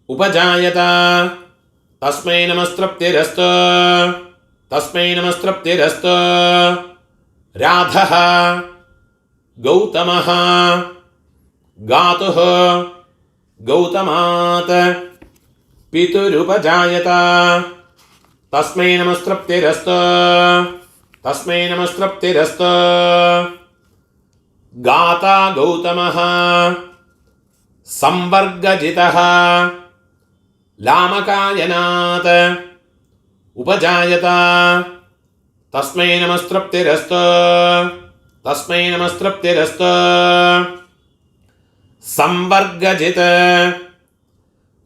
उपजायत तस्मै नमस्तृप्तिरस्तु तस्मै नमस्तृप्तिरस्तु राधः गौतमः गातुः गौतमात् पितुरुपजायत तस्मै नमस्तृप्तिरस्तु तस्मै नमस्तृप्तिरस्तु गाता गौतमः संवर्गजितः लामकायनात् उपजायत तस्मै नमस्तृप्तिरस्तु तस्मै नमस्तृप्तिरस्तु संवर्गजित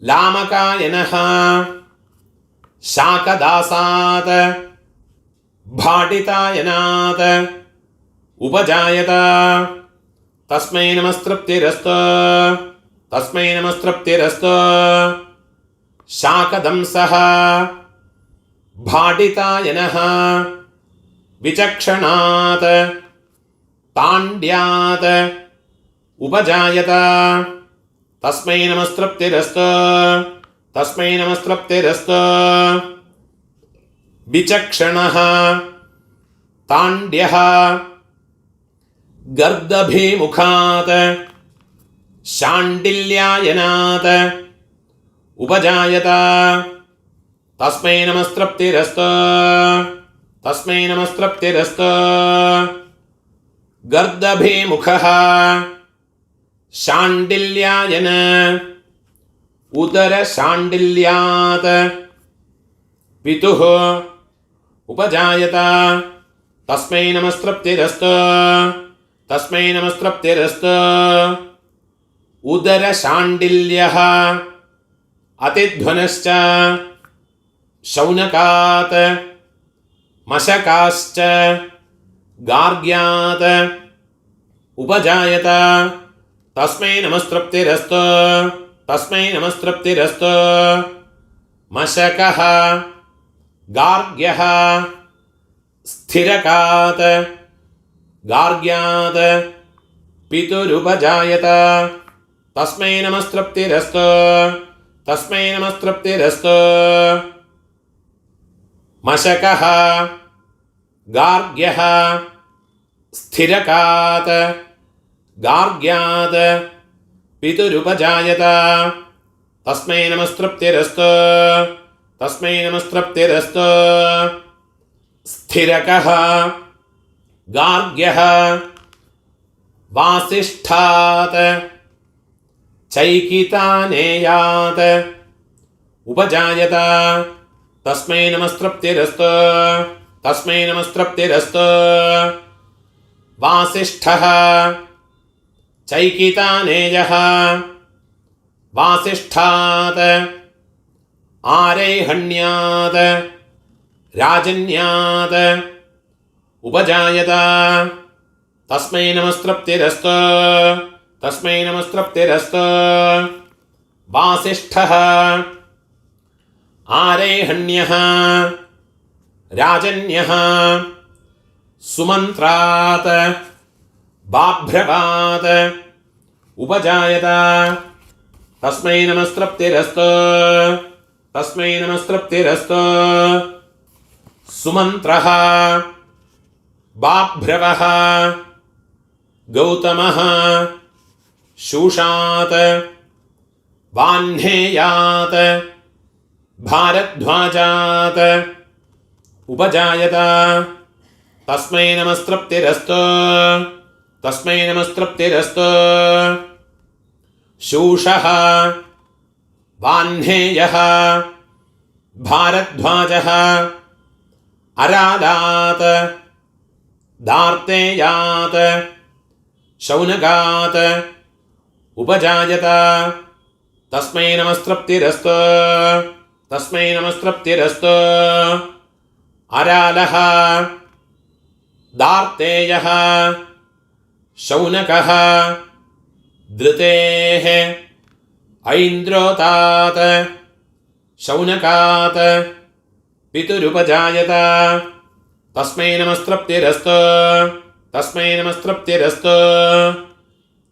लामकायनः शाकदासात् भाटितायनात् उपजायत तस्मै नमस्तृप्तिरस्तु तस्मै नमस्तृप्तिरस्तु शाकदंसः भाटितायनः विचक्षणात् ताण्ड्यात् उपजायत तस्मै नमस्तृप्तिरस्तु तस्मै नमस्तृप्तिरस्तु विचक्षणः ताण्ड्यः गर्दभीमुखात् शाण्डिल्यायनात् उपजायत तस्मै नमस्तृप्तिरस्तु तस्मै नमस्तृप्तिरस्तु गर्दभीमुखः शाण्डिल्यायन उदरशाण्डिल्यात् पितुः उपजायत तस्मै नमस्तृप्तिरस्तु तस्मै नमस्तृप्तिरस्तु उदरशाण्डिल्यः अतिध्वनश्च शौनकात् मशकाश्च गार्ग्यात् उपजायत तस्मै नमस्तृप्तिरस्तु तस्मै नमस्तृप्तिरस्तु मशकः गार्ग्यः स्थिरकात् गार्ग्यात् पितुरुपजायत तस्मै नमस्तृप्तिरस्तु तस्मै नमस्तृप्तिरस्तु मशकः गार्ग्यः स्थिरकात् गार्ग्यात् पितुरुपजायत तस्मै नमस्तृप्तिरस्तु तस्मै नमस्तृप्तिरस्तु स्थिरकः गार्ग्यः वासिष्ठात् चैकितानेयात् उपजायत तस्मै नमस्तृप्तिरस्तु तस्मै नमस्तृप्तिरस्तु वासिष्ठः चैकितानेयः वासिष्ठात् आरेहण्यात् राजन्यात् उपजायत तस्मै नमस्तृप्तिरस्तु तस्मै नमस्तृप्तिरस्तु वासिष्ठः आरेहण्यः राजन्यः सुमन्त्रात् बाभ्रवात् उपजायत तस्मै नमस्तृप्तिरस्तु तस्मै नमस्तृप्तिरस्तु सुमन्त्रः बाभ्रवः गौतमः शूषात् वाह्नेयात् भारद्वाजात् उपजायत तस्मै नमस्तृप्तिरस्तु तस्मै नमस्तृप्तिरस्तु शूषः वाह्नेयः भारद्वाजः अरालात् दार्तेयात् शौनकात् उपजायत तस्मै नमस्तृप्तिरस्तु तस्मै नमस्तृप्तिरस्तु अरालः दार्तेयः शौनकः धृतेः ऐन्द्रोतात् शौनकात् पितुरुपजायत तस्मै नमस्तृप्तिरस्तु तस्मै नमस्तृप्तिरस्तु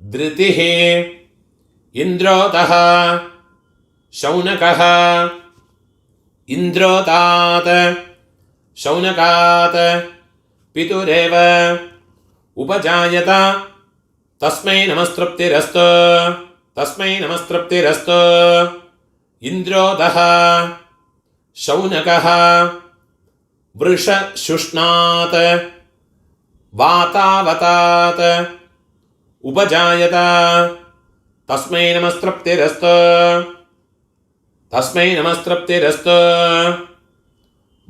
धृतिः इन्द्रोतः शौनकः इन्द्रोतात् शौनकात् पितुरेव उपजायत तस्मै नमस्तृप्तिरस्तु तस्मै नमस्तृप्तिरस्तु इन्द्रोतः शौनकः वृषशुष्णात् वातावतात् उपजायत तस्मै नमस्तृप्तिरस्तु तस्मै नमस्तृप्तिरस्तु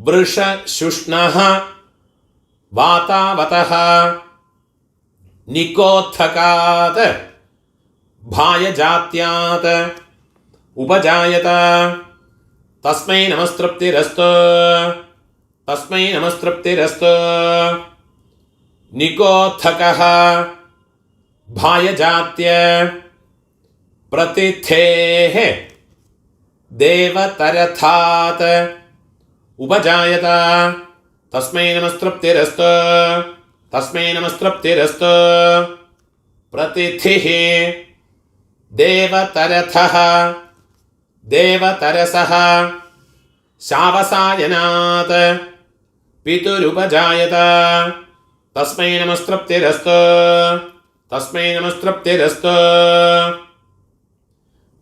वृषशुष्णः वातावतः निकोत्थकात् भायजात्यात् उपजायत तस्मै नमस्तृप्तिरस्तु तस्मै नमस्तृप्तिरस्तु निकोत्थकः भायजात्य प्रतिथेः देवतरथात् उपजायत तस्मै नमस्तृप्तिरस्तु तस्मै नमस्तृप्तिरस्तु प्रतिथिः देवतरथः देवतरसः शावसायनात् पितुरुपजायत तस्मै नमस्तृप्तिरस्तु तस्मै नमस्तृप्तिरस्तु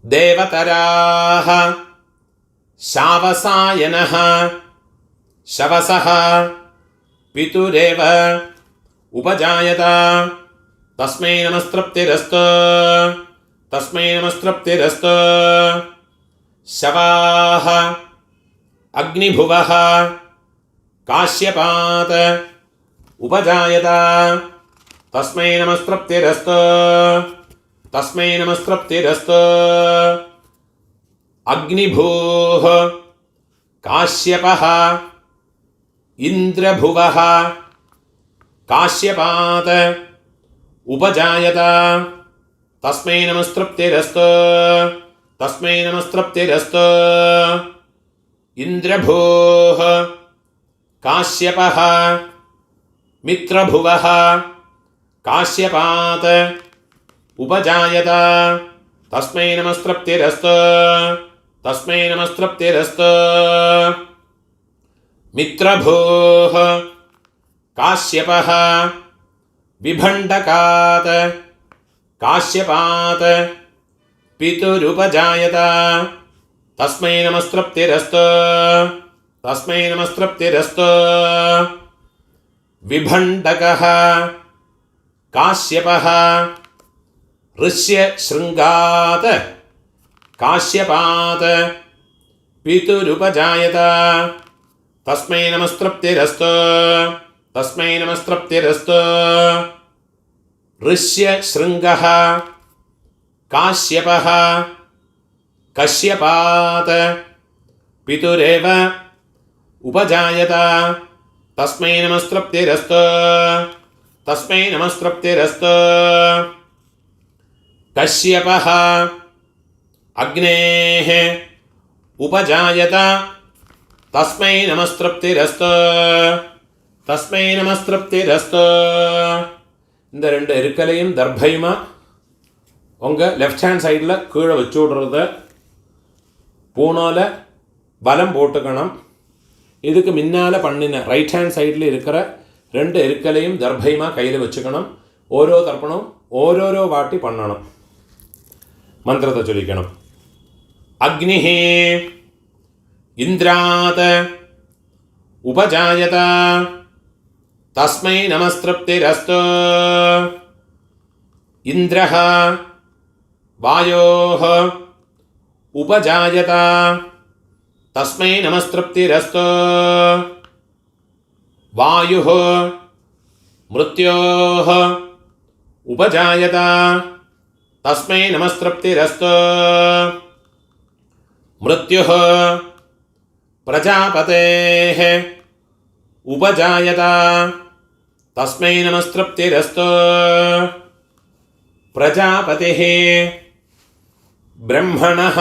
देवतराः शावसायनः शवसः पितुरेव उपजायत तस्मै नमस्तृप्तिरस्तु तस्मै नमस्तृप्तिरस्तु शवाः अग्निभुवः काश्यपात् उपजायत तस्मै नमस्तृप्तिरस्तु तस्मै नमस्तृप्तिरस्तु अग्निभूः काश्यपः इन्द्रभुवः काश्यपात् उपजायत तस्मै नमस्तृप्तिरस्तु तस्मै नमस्तृप्तिरस्तु इन्द्रभूः काश्यपः मित्रभुवः काश्यपात् उपजायत तस्मै नमस्तृप्तिरस्तु तस्मै नमस्तृप्तिरस्तु मित्रभूः काश्यपः विभण्डकात् काश्यपात् पितुरुपजायत तस्मै नमस्तृप्तिरस्तु तस्मै नमस्तृप्तिरस्तु विभण्डकः काश्यपः ऋष्यशृङ्गात् काश्यपात् पितुरुपजायत तस्मै नमस्तृप्तिरस्तु तस्मै नमस्तृप्तिरस्तु ऋष्यशृङ्गः काश्यपः कश्यपात् पितुरेव उपजायत तस्मै नमस्तृप्तिरस्तु तस्मै नमस्तृप्तिरस्तु कश्यपः अग्नेः उपजायत तस्मै नमस्तृप्तिरस्तु तस्मै नमस्तृप्तिरस्तु இந்த ரெண்டு எருக்கலையும் தர்பையுமா உங்கள் லெஃப்ட் ஹேண்ட் சைடில் கீழே வச்சு விடுறது பூனால் பலம் போட்டுக்கணும். இதுக்கு முன்னால் பண்ணின ரைட் ஹேண்ட் சைடில் இருக்கிற ரெண்டு எருக்கலையும் தர்பையுமா கையில் வச்சுக்கணும். ஓரோ தர்ப்பணம் ஓரோரோ வாட்டி பண்ணணும். மந்திரத்தை சொல்லிக்கணும். அக்னிः இந்திராத் उपजायत तस्मै नमस्तृप्तिरस्तु इन्द्रः वायोः उपजायत तस्मै नमस्तृप्तिरस्तु वायुः मृत्योः उपजायत तस्मै नमस्तृप्तिरस्तु मृत्युः प्रजापतेः उपजायत तस्मै नमस्तृप्तिरस्तु प्रजापतिः ब्रह्मणः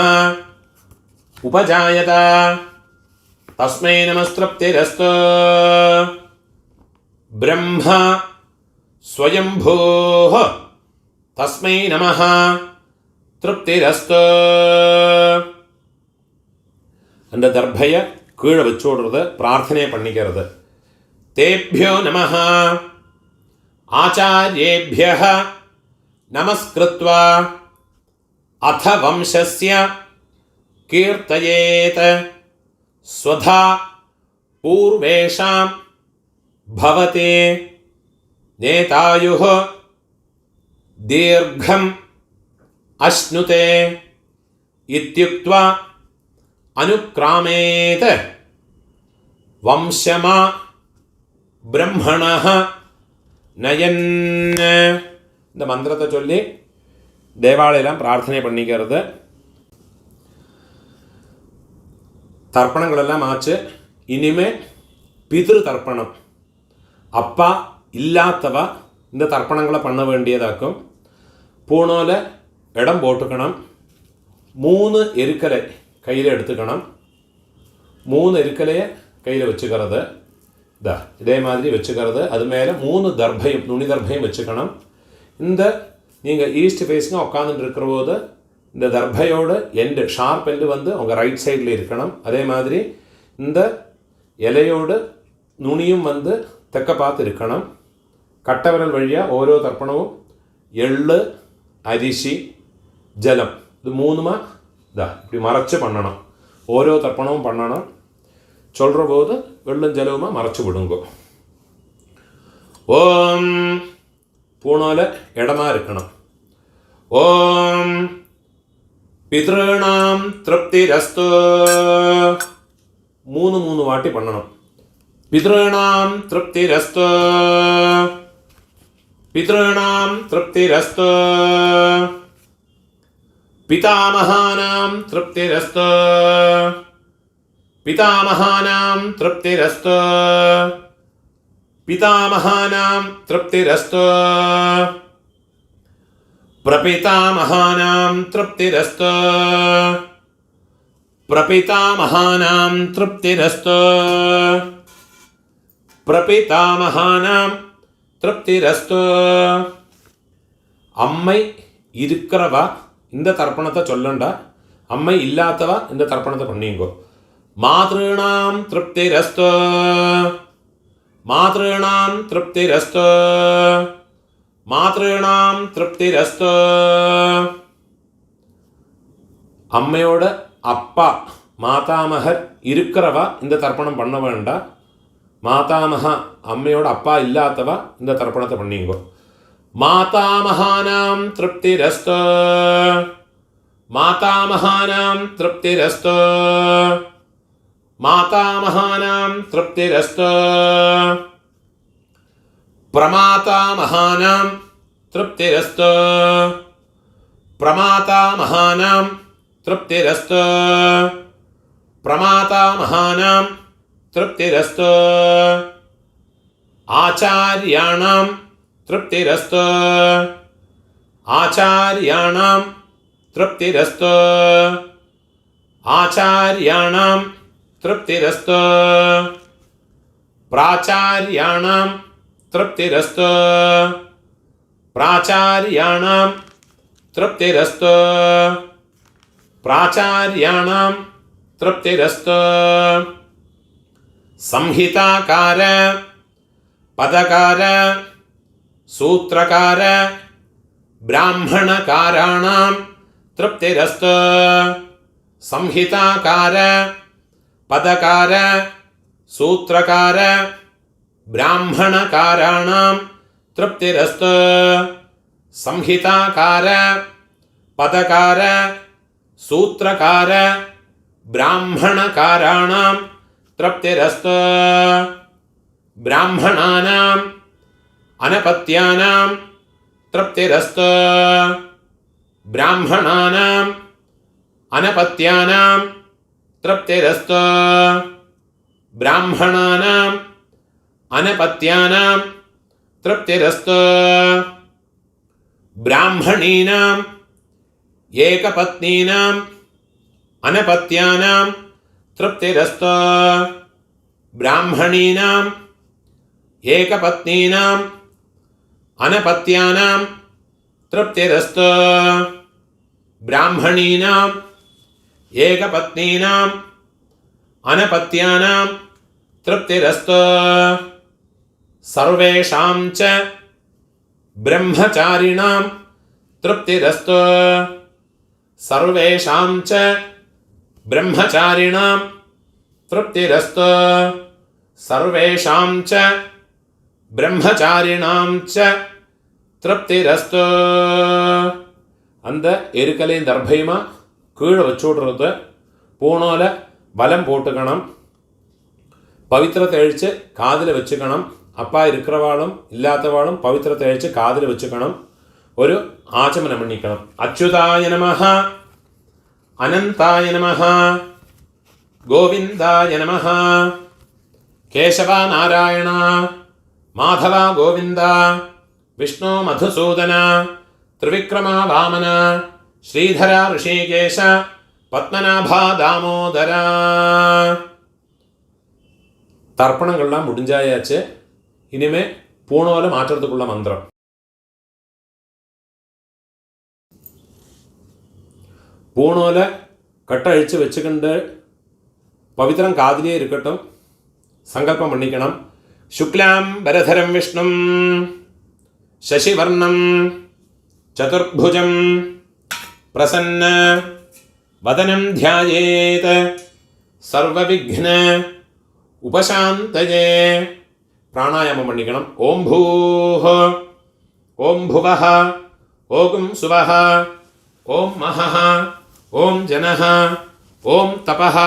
उपजायत तस्मै नमस्तृप्तिरस्तु ब्रह्म स्वयंभूः तस्मै नमः तृप्तिरस्तु. அந்த தர்பையை கீழே வச்சு விடுறது, பிரார்த்தனை பண்ணிக்கிறது. தேப்யோ நமः ஆச்சார்யேभ्यः நமஸ்கிருத்வா அத வம்சஸ்ய கீர்த்தயேத் ஸ்வதா पूर्वेषां भवते नेतायुः दीर्घम् अश्नुते इत्युक्त्वा अनुक्रामेत वंशमा ब्रह्मणः नयन्. இந்த மந்திரத்தை சொல்லி தேவாலயெல்லாம் பிரார்த்தனை பண்ணிக்கிறது. தர்ப்பணங்களெல்லாம் ஆச்சு. இனிமே பிதிரு தர்ப்பணம். அப்பா இல்லாதவா இந்த தர்ப்பணங்களை பண்ண வேண்டியதாக்கும். பூணோல இடம் போட்டுக்கணும். 3 எருக்கலை கையில் எடுத்துக்கணும். 3 எருக்கலையை கையில் வச்சுக்கிறது. இதே மாதிரி வச்சுக்கிறது. அது மேலே 3 தர்பையும் நுனி தர்பையும் வச்சுக்கணும். இந்த நீங்கள் ஈஸ்ட் ஃபேஸிங்காக உட்காந்துட்டு இருக்கிற போது இந்த தர்பையோட எண்டு ஷார்ப் எண்டு வந்து உங்கள் ரைட் சைடில் இருக்கணும். அதே மாதிரி இந்த இலையோடு நுனியும் வந்து தெற்க பார்த்து இருக்கணும். கட்டவிரல் வழியாக ஓரோ தர்ப்பணமும் எள்ளு அரிசி ஜலம் இது 3மா இப்படி மறைச்சு பண்ணணும். ஓரோ தர்ப்பணமும் பண்ணணும். சொல்கிற போது எள்ளும் ஜலவுமா மறைச்சு விடுங்க. ஓம் பூணோல இடமா இருக்கணும். ஓம் பித்ருணாம் திருப்திரஸ்து 3 வாட்டி பண்ணணும். பித்ருணாம் திருப்திரஸ்து பித்ருணாம் திருப்திரஸ்து பிதாமகானாம் திருப்திரஸ்து பிதாமகானாம் திருப்திரஸ்து पितामहानां तृप्तिरस्तु प्रपितामहानां तृप्तिरस्तु प्रपितामहानां तृप्तिरस्तु प्रपितामहानां तृप्तिरस्तु. அம்மை இருக்கிறவா இந்த தர்ப்பணத்தை சொல்லണ്ട. அம்மை இல்லாதவா இந்த தர்ப்பணத்தை பண்ணிங்கோ. மாத்ருணாம் திருப்திரஸ்து மாத்ருணாம் திருப்திரஸ்து மாத்ருணாம் திருப்திரஸ்து. அம்மையோட அப்பா மாதாமகர் இருக்கிறவா இந்த தர்ப்பணம் பண்ண வேண்டாம். மாதாமகா அம்மையோட அப்பா இல்லாதவா இந்த தர்ப்பணத்தை பண்ணிங்கோ. மாதாமகானாம் திருப்திரஸ்து மாதாமகானாம் திருப்திரஸ்து மாதாமகானாம் திருப்திரஸ்து பிரமாதாமகானாம் திருப்திரஸ்து பிரமாதாமகானாம் திருப்திரஸ்து பிரமாதாமகானாம் திருப்திரஸ்து ஆச்சார்யாணாம் திருப்திரஸ்து ஆச்சார்யாணாம் திருப்திரஸ்து ஆச்சார்யாணாம் तृप्तिरस्तु प्राचार्याणां तृप्तिरस्तु प्राचार्याणां तृप्तिरस्तु प्राचार्याणां तृप्तिरस्तु. संहिताकार पदकार सूत्रकार ब्राह्मणकाराणां तृप्तिरस्तु संहिताकार पदकार सूत्रकार ब्राह्मणकाराणां तृप्तिरस्तु संहिताकार पदकार सूत्रकार ब्राह्मणकाराणां तृप्तिरस्तु. ब्राह्मणानां अनपत्यानां तृप्तिरस्तु ब्राह्मणानां अनपत्यानां तृप्तिरस्तु ब्राह्मणानां अनपत्यानां तृप्तिरस्तु. ब्राह्मणीनां एकपत्नीनां अनपत्यानां तृप्तिरस्तु ब्राह्मणीनां एकपत्नीनां अनपत्यानां तृप्तिरस्तु ब्राह्मणीनां एकपत्नीनां अनपत्यानां तृप्तिरस्तु. सर्वेषां च ब्रह्मचारिणां तृप्तिरस्तु सर्वेषां च ब्रह्मचारिणां तृप्तिरस्तु സർവേഷാം ച ബ്രഹ്മചാരിണാം ച തൃപ്തിരസ്തു. அந்த எருக்கலையும் தர்பையுமா கீழே வச்சு விட்றது. பூணோல வலம் போட்டுக்கணும். பவித்திரத்தை அழித்து காதில் வச்சுக்கணும். அப்பா இருக்கிறவாளும் இல்லாதவாளும் பவித்திரத்தை அழித்து காதில் வச்சுக்கணும். ஒரு ஆச்சமனம் பண்ணிக்கணும். அச்சுதாய நமஹ, அனந்தாய நமஹ, கோவிந்தாய நமஹ, கேசவா நாராயண, மாதவா கோவிந்தா, விஷ்ணு மதுசூதன, ത്രിവിക്രമ വാമന, ശ്രീധര ഋഷികേശ, பத்மநாபா தாமோதரா. தர்ப்பணங்கள்லாம் முடிஞ்சாயாச்சு. இனிமே பூணோல மாற்றுறதுக்குள்ள மந்திரம். பூணோல கட்டை அழிச்சு வச்சுக்கிண்டு பவித்திரம் காதிலே இருக்கட்டும். சங்கல்பம் பண்ணிக்கணும். சுக்லாம் பரதரம் விஷ்ணும் சசிவர்ணம் சதுர்புஜம் பிரசன்ன வதனம் தியாயேத் சர்வவிக்ன உபசாந்தயே. பிராணாயாமம் பண்ணிக்கணும். ஓம் பூஹ, ஓம் புவஹ, ஓம் சுவஹ, ஓம் மஹஹ, ஓம் ஜனஹ, ஓம் தபஹ,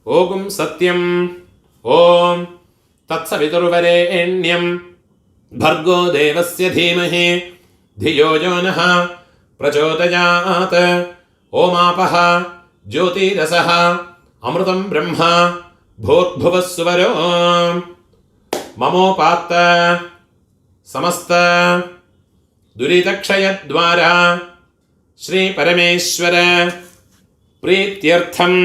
ஓம் சத்யம், ஓம் தத்சவிதுர்வரேண்யம் भर्गो देवस्य धीमहि धियो यो नः प्रचोदयात्. ओमापः ज्योतिरसः अमृतं ब्रह्म भूर्भुवः सुवरो. ममोपात्त समस्त दुरितक्षयद्वारा श्री परमेश्वर प्रीत्यर्थं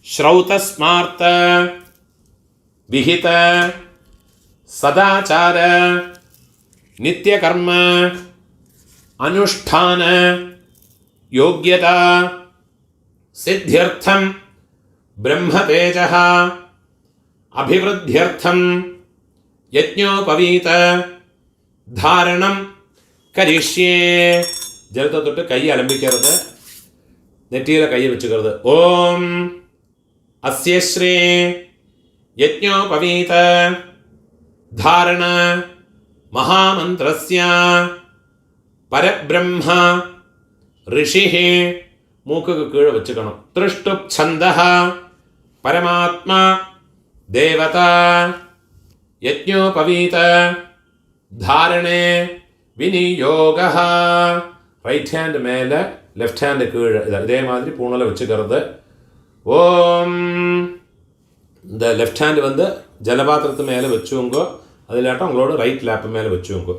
श्रौतस्मार्त विहित सदाचार नित्यकर्म अनुष्ठान योग्यता सिद्ध्यर्थं ब्रह्मतेजः अभिवृद्ध्यर्थं यज्ञोपवीत धारणं करिष्ये. जलத்தை தொட்டு கையை அலம்பிக்கிறது. நெற்றியில கையை வச்சுக்கிறது. ஓம் அஸ்ய ஸ்ரீ यज्ञोपवीत धारण महामंत्रस्य परब्रह्म ऋषिः மூக்குக்கு கீழே வச்சுக்கணும். திருஷ்டுப் சந்தः பரமாத்மா தேவதா யஜ்ஞோபவீத தாரணே விநியோகः. ரைட் ஹேண்ட் மேலே லெஃப்ட் ஹேண்டு கீழே இதே மாதிரி பூணலை வச்சுக்கிறது. ஓம் இந்த லெஃப்ட் ஹேண்டு வந்து ஜலபாத்திரத்து மேலே வச்சுங்கோ. அது இல்லாட்டும் உங்களோட ரைட் லேப்பு மேலே வச்சுங்கோ.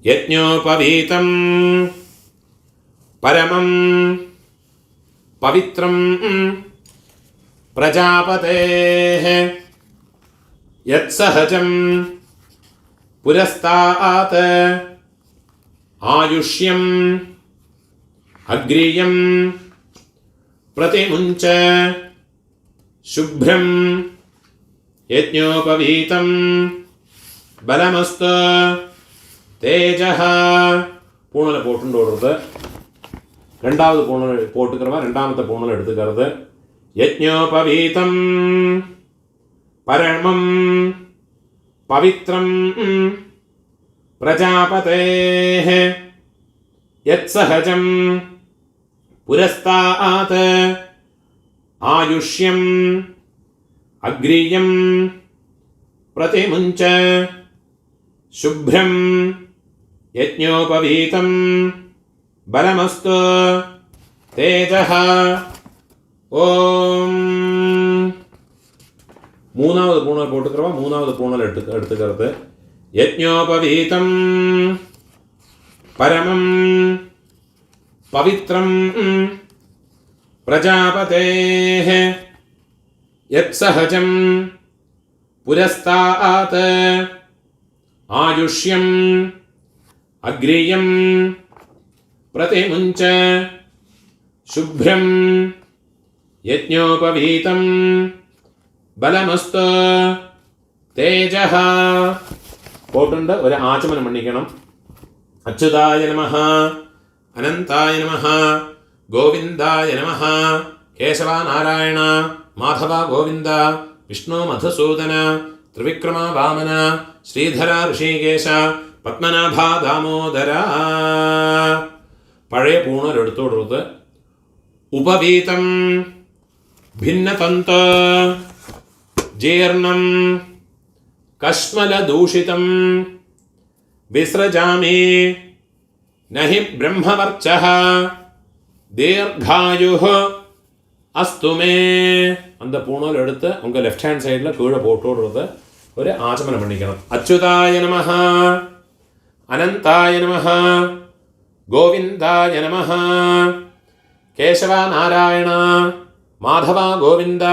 யஜ்ஞோபவீதம் பரமம் பவித்ரம் பிரஜாபதேஹ யத் சஹஜம் புரஸ்தாத் ஆயுஷ்யம் அக்ரியம் பிரதிமுஞ்ச शुभ्रम यज्ञोपवीतं बलमस्तु तेजः. பூணலை போட்டுண்டு ஓடுறது. ரெண்டாவது பூணல் போட்டுக்கிறவன் ரெண்டாமത്തെ பூணல் எடுத்துக்கிறது. யஜ்ஞோபவீதம் பரமம் பவித்ரம் பிரஜாபதேஹ யத் சஹஜம் புரஸ்தாத் ஆயுஷ்யம் அக்ரியம் பிரதிமுஞ்ச शुभ्रम यज्ञोपवीतं बलमस्तु तेजः. ஓம். மூணாவது பூணல் போட்டுக்கிறவா மூணாவது பூணல் எடுத்துக்கிறது. யஜ்ஞோபவீதம் பரமம் பவித்ரம் प्रजापतेः यत् सहजं पुरस्तात् आयुष्यम् अग्रियं प्रतिमुञ्च शुभ्रं यज्ञोपवीतं बलमस्तु तेजः. போட்டுண்டு ஒரு ஆச்சமனம் பண்ணிக்கணும். அச்சுதாய நமஹ, அனந்தாய நமஹ, கோவிந்தாய நமஹ, கேசவா நாராயண, மாதவா கோவிந்தா, விஷ்ணு மதுசூதன திரிவிக்ரம வாமன ஸ்ரீதர ഋഷികേശ പത്മനാഭ ദാമോദര. പഴയ പൂണൂൽ എടുത്തു കൊടുത്ത് ഉപവീതം ഭിന്നതന്ത ജീർണം കശ്മലദൂഷിതം വിസൃജാമി നഹി ബ്രഹ്മവർച്ചഃ ദീർഘായുഃ അസ്തു മേ. அந்த பூணூல் எடுத்து உங்கள் லெஃப்ட் ஹேண்ட் சைடில் கீழே போட்டு விடுறது ஒரு ஆச்சமனம் பண்ணிக்கணும். அச்சுதாய நமஹ, அனந்தாய நமஹ, கோவிந்தாய நமஹ, கேசவ நாராயண, மாதவ கோவிந்த,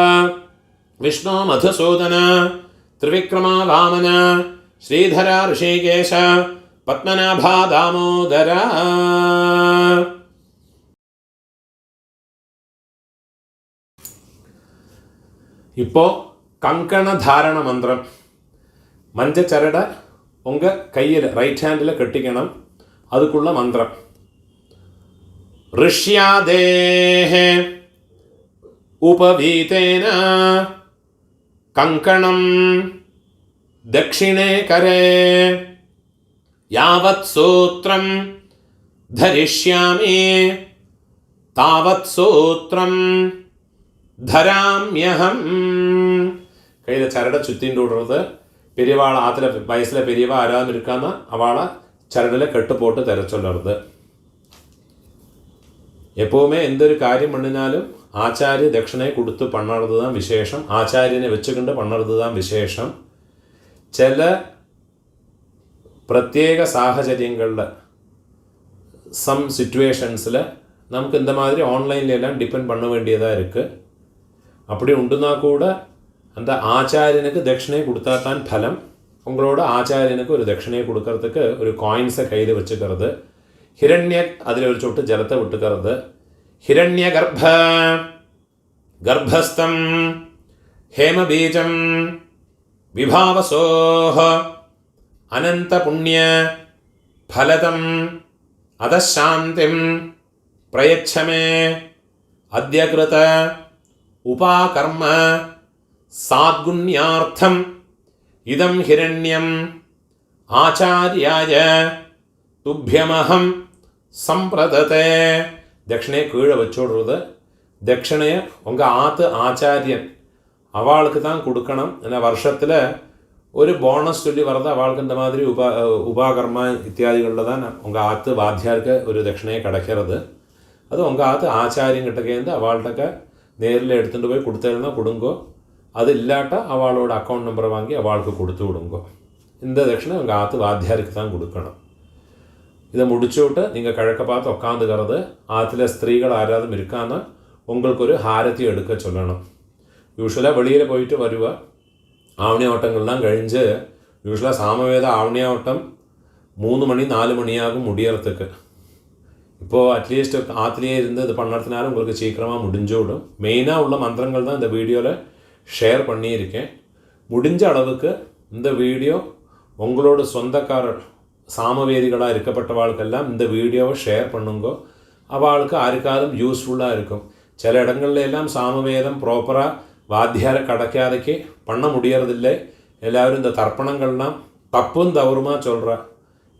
விஷ்ணு மதுசூதன, திரிவிக்ரம வாமன, ஸ்ரீதர ഋഷികേശ, പത്മനാഭ ദാമോദര. இப்போ கங்கண தாரண மந்திரம். மஞ்ச சரடை உங்கள் கையில் ரைட் ஹேண்டில் கட்டிக்கணும். அதுக்குள்ள மந்திரம் ऋष्यादेः उपवीतेन कङ्कणं दक्षिणे करे यावत् सूत्रं धरिष्यामि तावत् सूत्रं धराम्यहम्. கையில் சரடை சுற்றிட்டு விடுறது. பெரியவாளை ஆற்றுல வயசில் பெரியவா ஆராதனை இருக்கான்னா அவளை சரடில் கட்டு போட்டு தர சொல்லுறது. எப்போவுமே எந்த ஒரு காரியம் பண்ணினாலும் ஆச்சாரிய தட்சிணை கொடுத்து பண்ணுறது தான் விசேஷம். ஆச்சாரியனை வச்சுக்கிண்டு பண்ணுறது தான் விசேஷம். சில பிரத்யேக சாகச்சரியங்களில் சம் சிச்சுவேஷன்ஸில் நமக்கு இந்த மாதிரி ஆன்லைன்ல எல்லாம் டிபெண்ட் பண்ண வேண்டியதாக இருக்குது. அப்படி உண்டுனா கூட அந்த ஆச்சாரியனுக்கு தட்சிணை கொடுத்தா தான் பலம். உங்களோட ஆச்சாரியனுக்கு ஒரு தட்சிணையை கொடுக்கறதுக்கு ஒரு காயின்ஸை கையில் வச்சுக்கிறது. ஹிரண்ய அதில் ஒரு சொட்டு ஜலத்தை விட்டுக்கிறது. ஹிரண்ய கர்ப்பஸ்தம் ஹேமபீஜம் விபாவசோஹ அனந்த புண்ணிய ஃபலதம் அதசாந்திம் பிரயச்சமே அத்யகிருத உபாகர்ம சாத்குண்யார்த்தம் இதம் ஹிரண்யம் ஆச்சாரியாய துப்பியமஹம் சம்பிரததே. தட்சிணையை கீழே வச்சுடுறது. தட்சிணையை உங்கள் ஆற்று ஆச்சாரியன் அவளுக்கு தான் கொடுக்கணும். ஏன்னா வருஷத்தில் ஒரு போனஸ் சொல்லி வரது அவளுக்கு இந்த மாதிரி உபாகர்மா இத்தியாதிகளில் தான் உங்கள் ஆற்று வாத்தியாருக்கு ஒரு தட்சிணையை கிடைக்கிறது. அது உங்கள் ஆற்று ஆச்சாரியங்கிட்டக்கேந்து அவள்கிட்ட நேரில் எடுத்துகிட்டு போய் கொடுத்தேன்னா கொடுங்கோ. அது இல்லாட்டா அவளோட அக்கௌண்ட் நம்பரை வாங்கி அவளுக்கு கொடுத்து விடுங்கோ. இந்த தட்சிணை உங்கள் ஆற்று வாத்தியாருக்கு தான் கொடுக்கணும். இதை முடிச்சுவிட்டு நீங்கள் கிழக்க பார்த்து உட்காந்துக்கிறது. ஆற்றுல ஸ்திரீகள் ஆராதம் இருக்கான்னா உங்களுக்கு ஒரு ஹாரத்தி எடுக்க சொல்லணும். யூஸ்வலாக வெளியில் போயிட்டு வருவா. ஆவணி ஓட்டங்கள்லாம் கழிஞ்சு யூஸ்வலாக சாமவேத ஆவணி ஓட்டம் 3 மணி 4 மணியாகும் முடியறதுக்கு. இப்போது அட்லீஸ்ட் ஆற்றுலேயே இருந்து இது பண்ணுறதுனால உங்களுக்கு சீக்கிரமாக முடிஞ்சுவிடும். மெயினாக உள்ள மந்திரங்கள் தான் இந்த வீடியோவில் ஷேர் பண்ணியிருக்கேன். முடிஞ்ச அளவுக்கு இந்த வீடியோ உங்களோட சொந்தக்காரர் சாமவேதிகளாக இருக்கப்பட்டவாளுக்கெல்லாம் இந்த வீடியோவை ஷேர் பண்ணுங்கோ. அவளுக்கு யாருக்காதும் யூஸ்ஃபுல்லாக இருக்கும். சில இடங்கள்ல எல்லாம் சாமவேதம் ப்ராப்பராக வாத்தியாரை கிடைக்காதக்கு பண்ண முடியறதில்லை. எல்லாரும் இந்த தர்ப்பணங்கள்லாம் தப்பும் தவறுமா சொல்கிறா.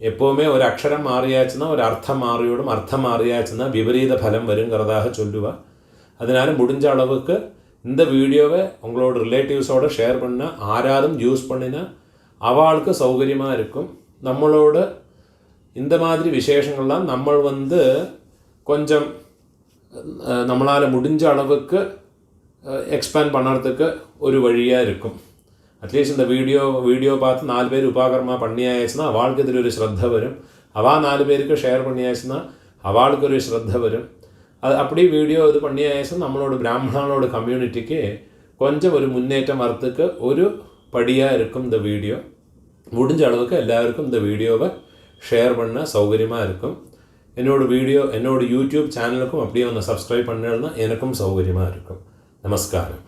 எப்போவுமே ஒரு அக்ஷரம் மாறியாச்சுன்னா ஒரு அர்த்தம் மாறியோடும், அர்த்தம் மாறியாச்சுன்னா விபரீத பலம் வருங்கிறதாக சொல்லுவா. அதனால முடிஞ்ச அளவுக்கு இந்த வீடியோவை உங்களோட ரிலேட்டிவ்ஸோடு ஷேர் பண்ண ஆராதும் யூஸ் பண்ணினா அவளுக்கு சௌகரியமாக இருக்கும். நம்மளோட இந்த மாதிரி விசேஷங்கள்லாம் நம்ம கொஞ்சம் நம்மளால் முடிஞ்ச அளவுக்கு எக்ஸ்பேண்ட் பண்ணுறதுக்கு ஒரு வழியாக இருக்கும். அட்லீஸ்ட் இந்த வீடியோ பார்த்து 4 பேர் உபாகரமா பண்ணியாச்சுன்னா அவளுக்கு இதில் ஒரு ஸ்ரத்த வரும். அவள் 4 பேருக்கு ஷேர் பண்ணியாச்சுன்னா அவளுக்கு ஒரு ஸ்ரத்த வரும். அது அப்படி வீடியோ இது பண்ணியாச்சுன்னா நம்மளோட பிராமணனோட கம்யூனிட்டிக்கு கொஞ்சம் ஒரு முன்னேற்றம் வரத்துக்கு ஒரு படியாக இருக்கும் இந்த வீடியோ. முடிஞ்ச அளவுக்கு எல்லாருக்கும் இந்த வீடியோவை ஷேர் பண்ண சௌகரியமாக இருக்கும். என்னோட யூடியூப் சேனலுக்கும் அப்படியே ஒன்று சப்ஸ்கிரைப் பண்ணணுன்னா எனக்கும் சௌகரியமாக இருக்கும். நமஸ்காரம்.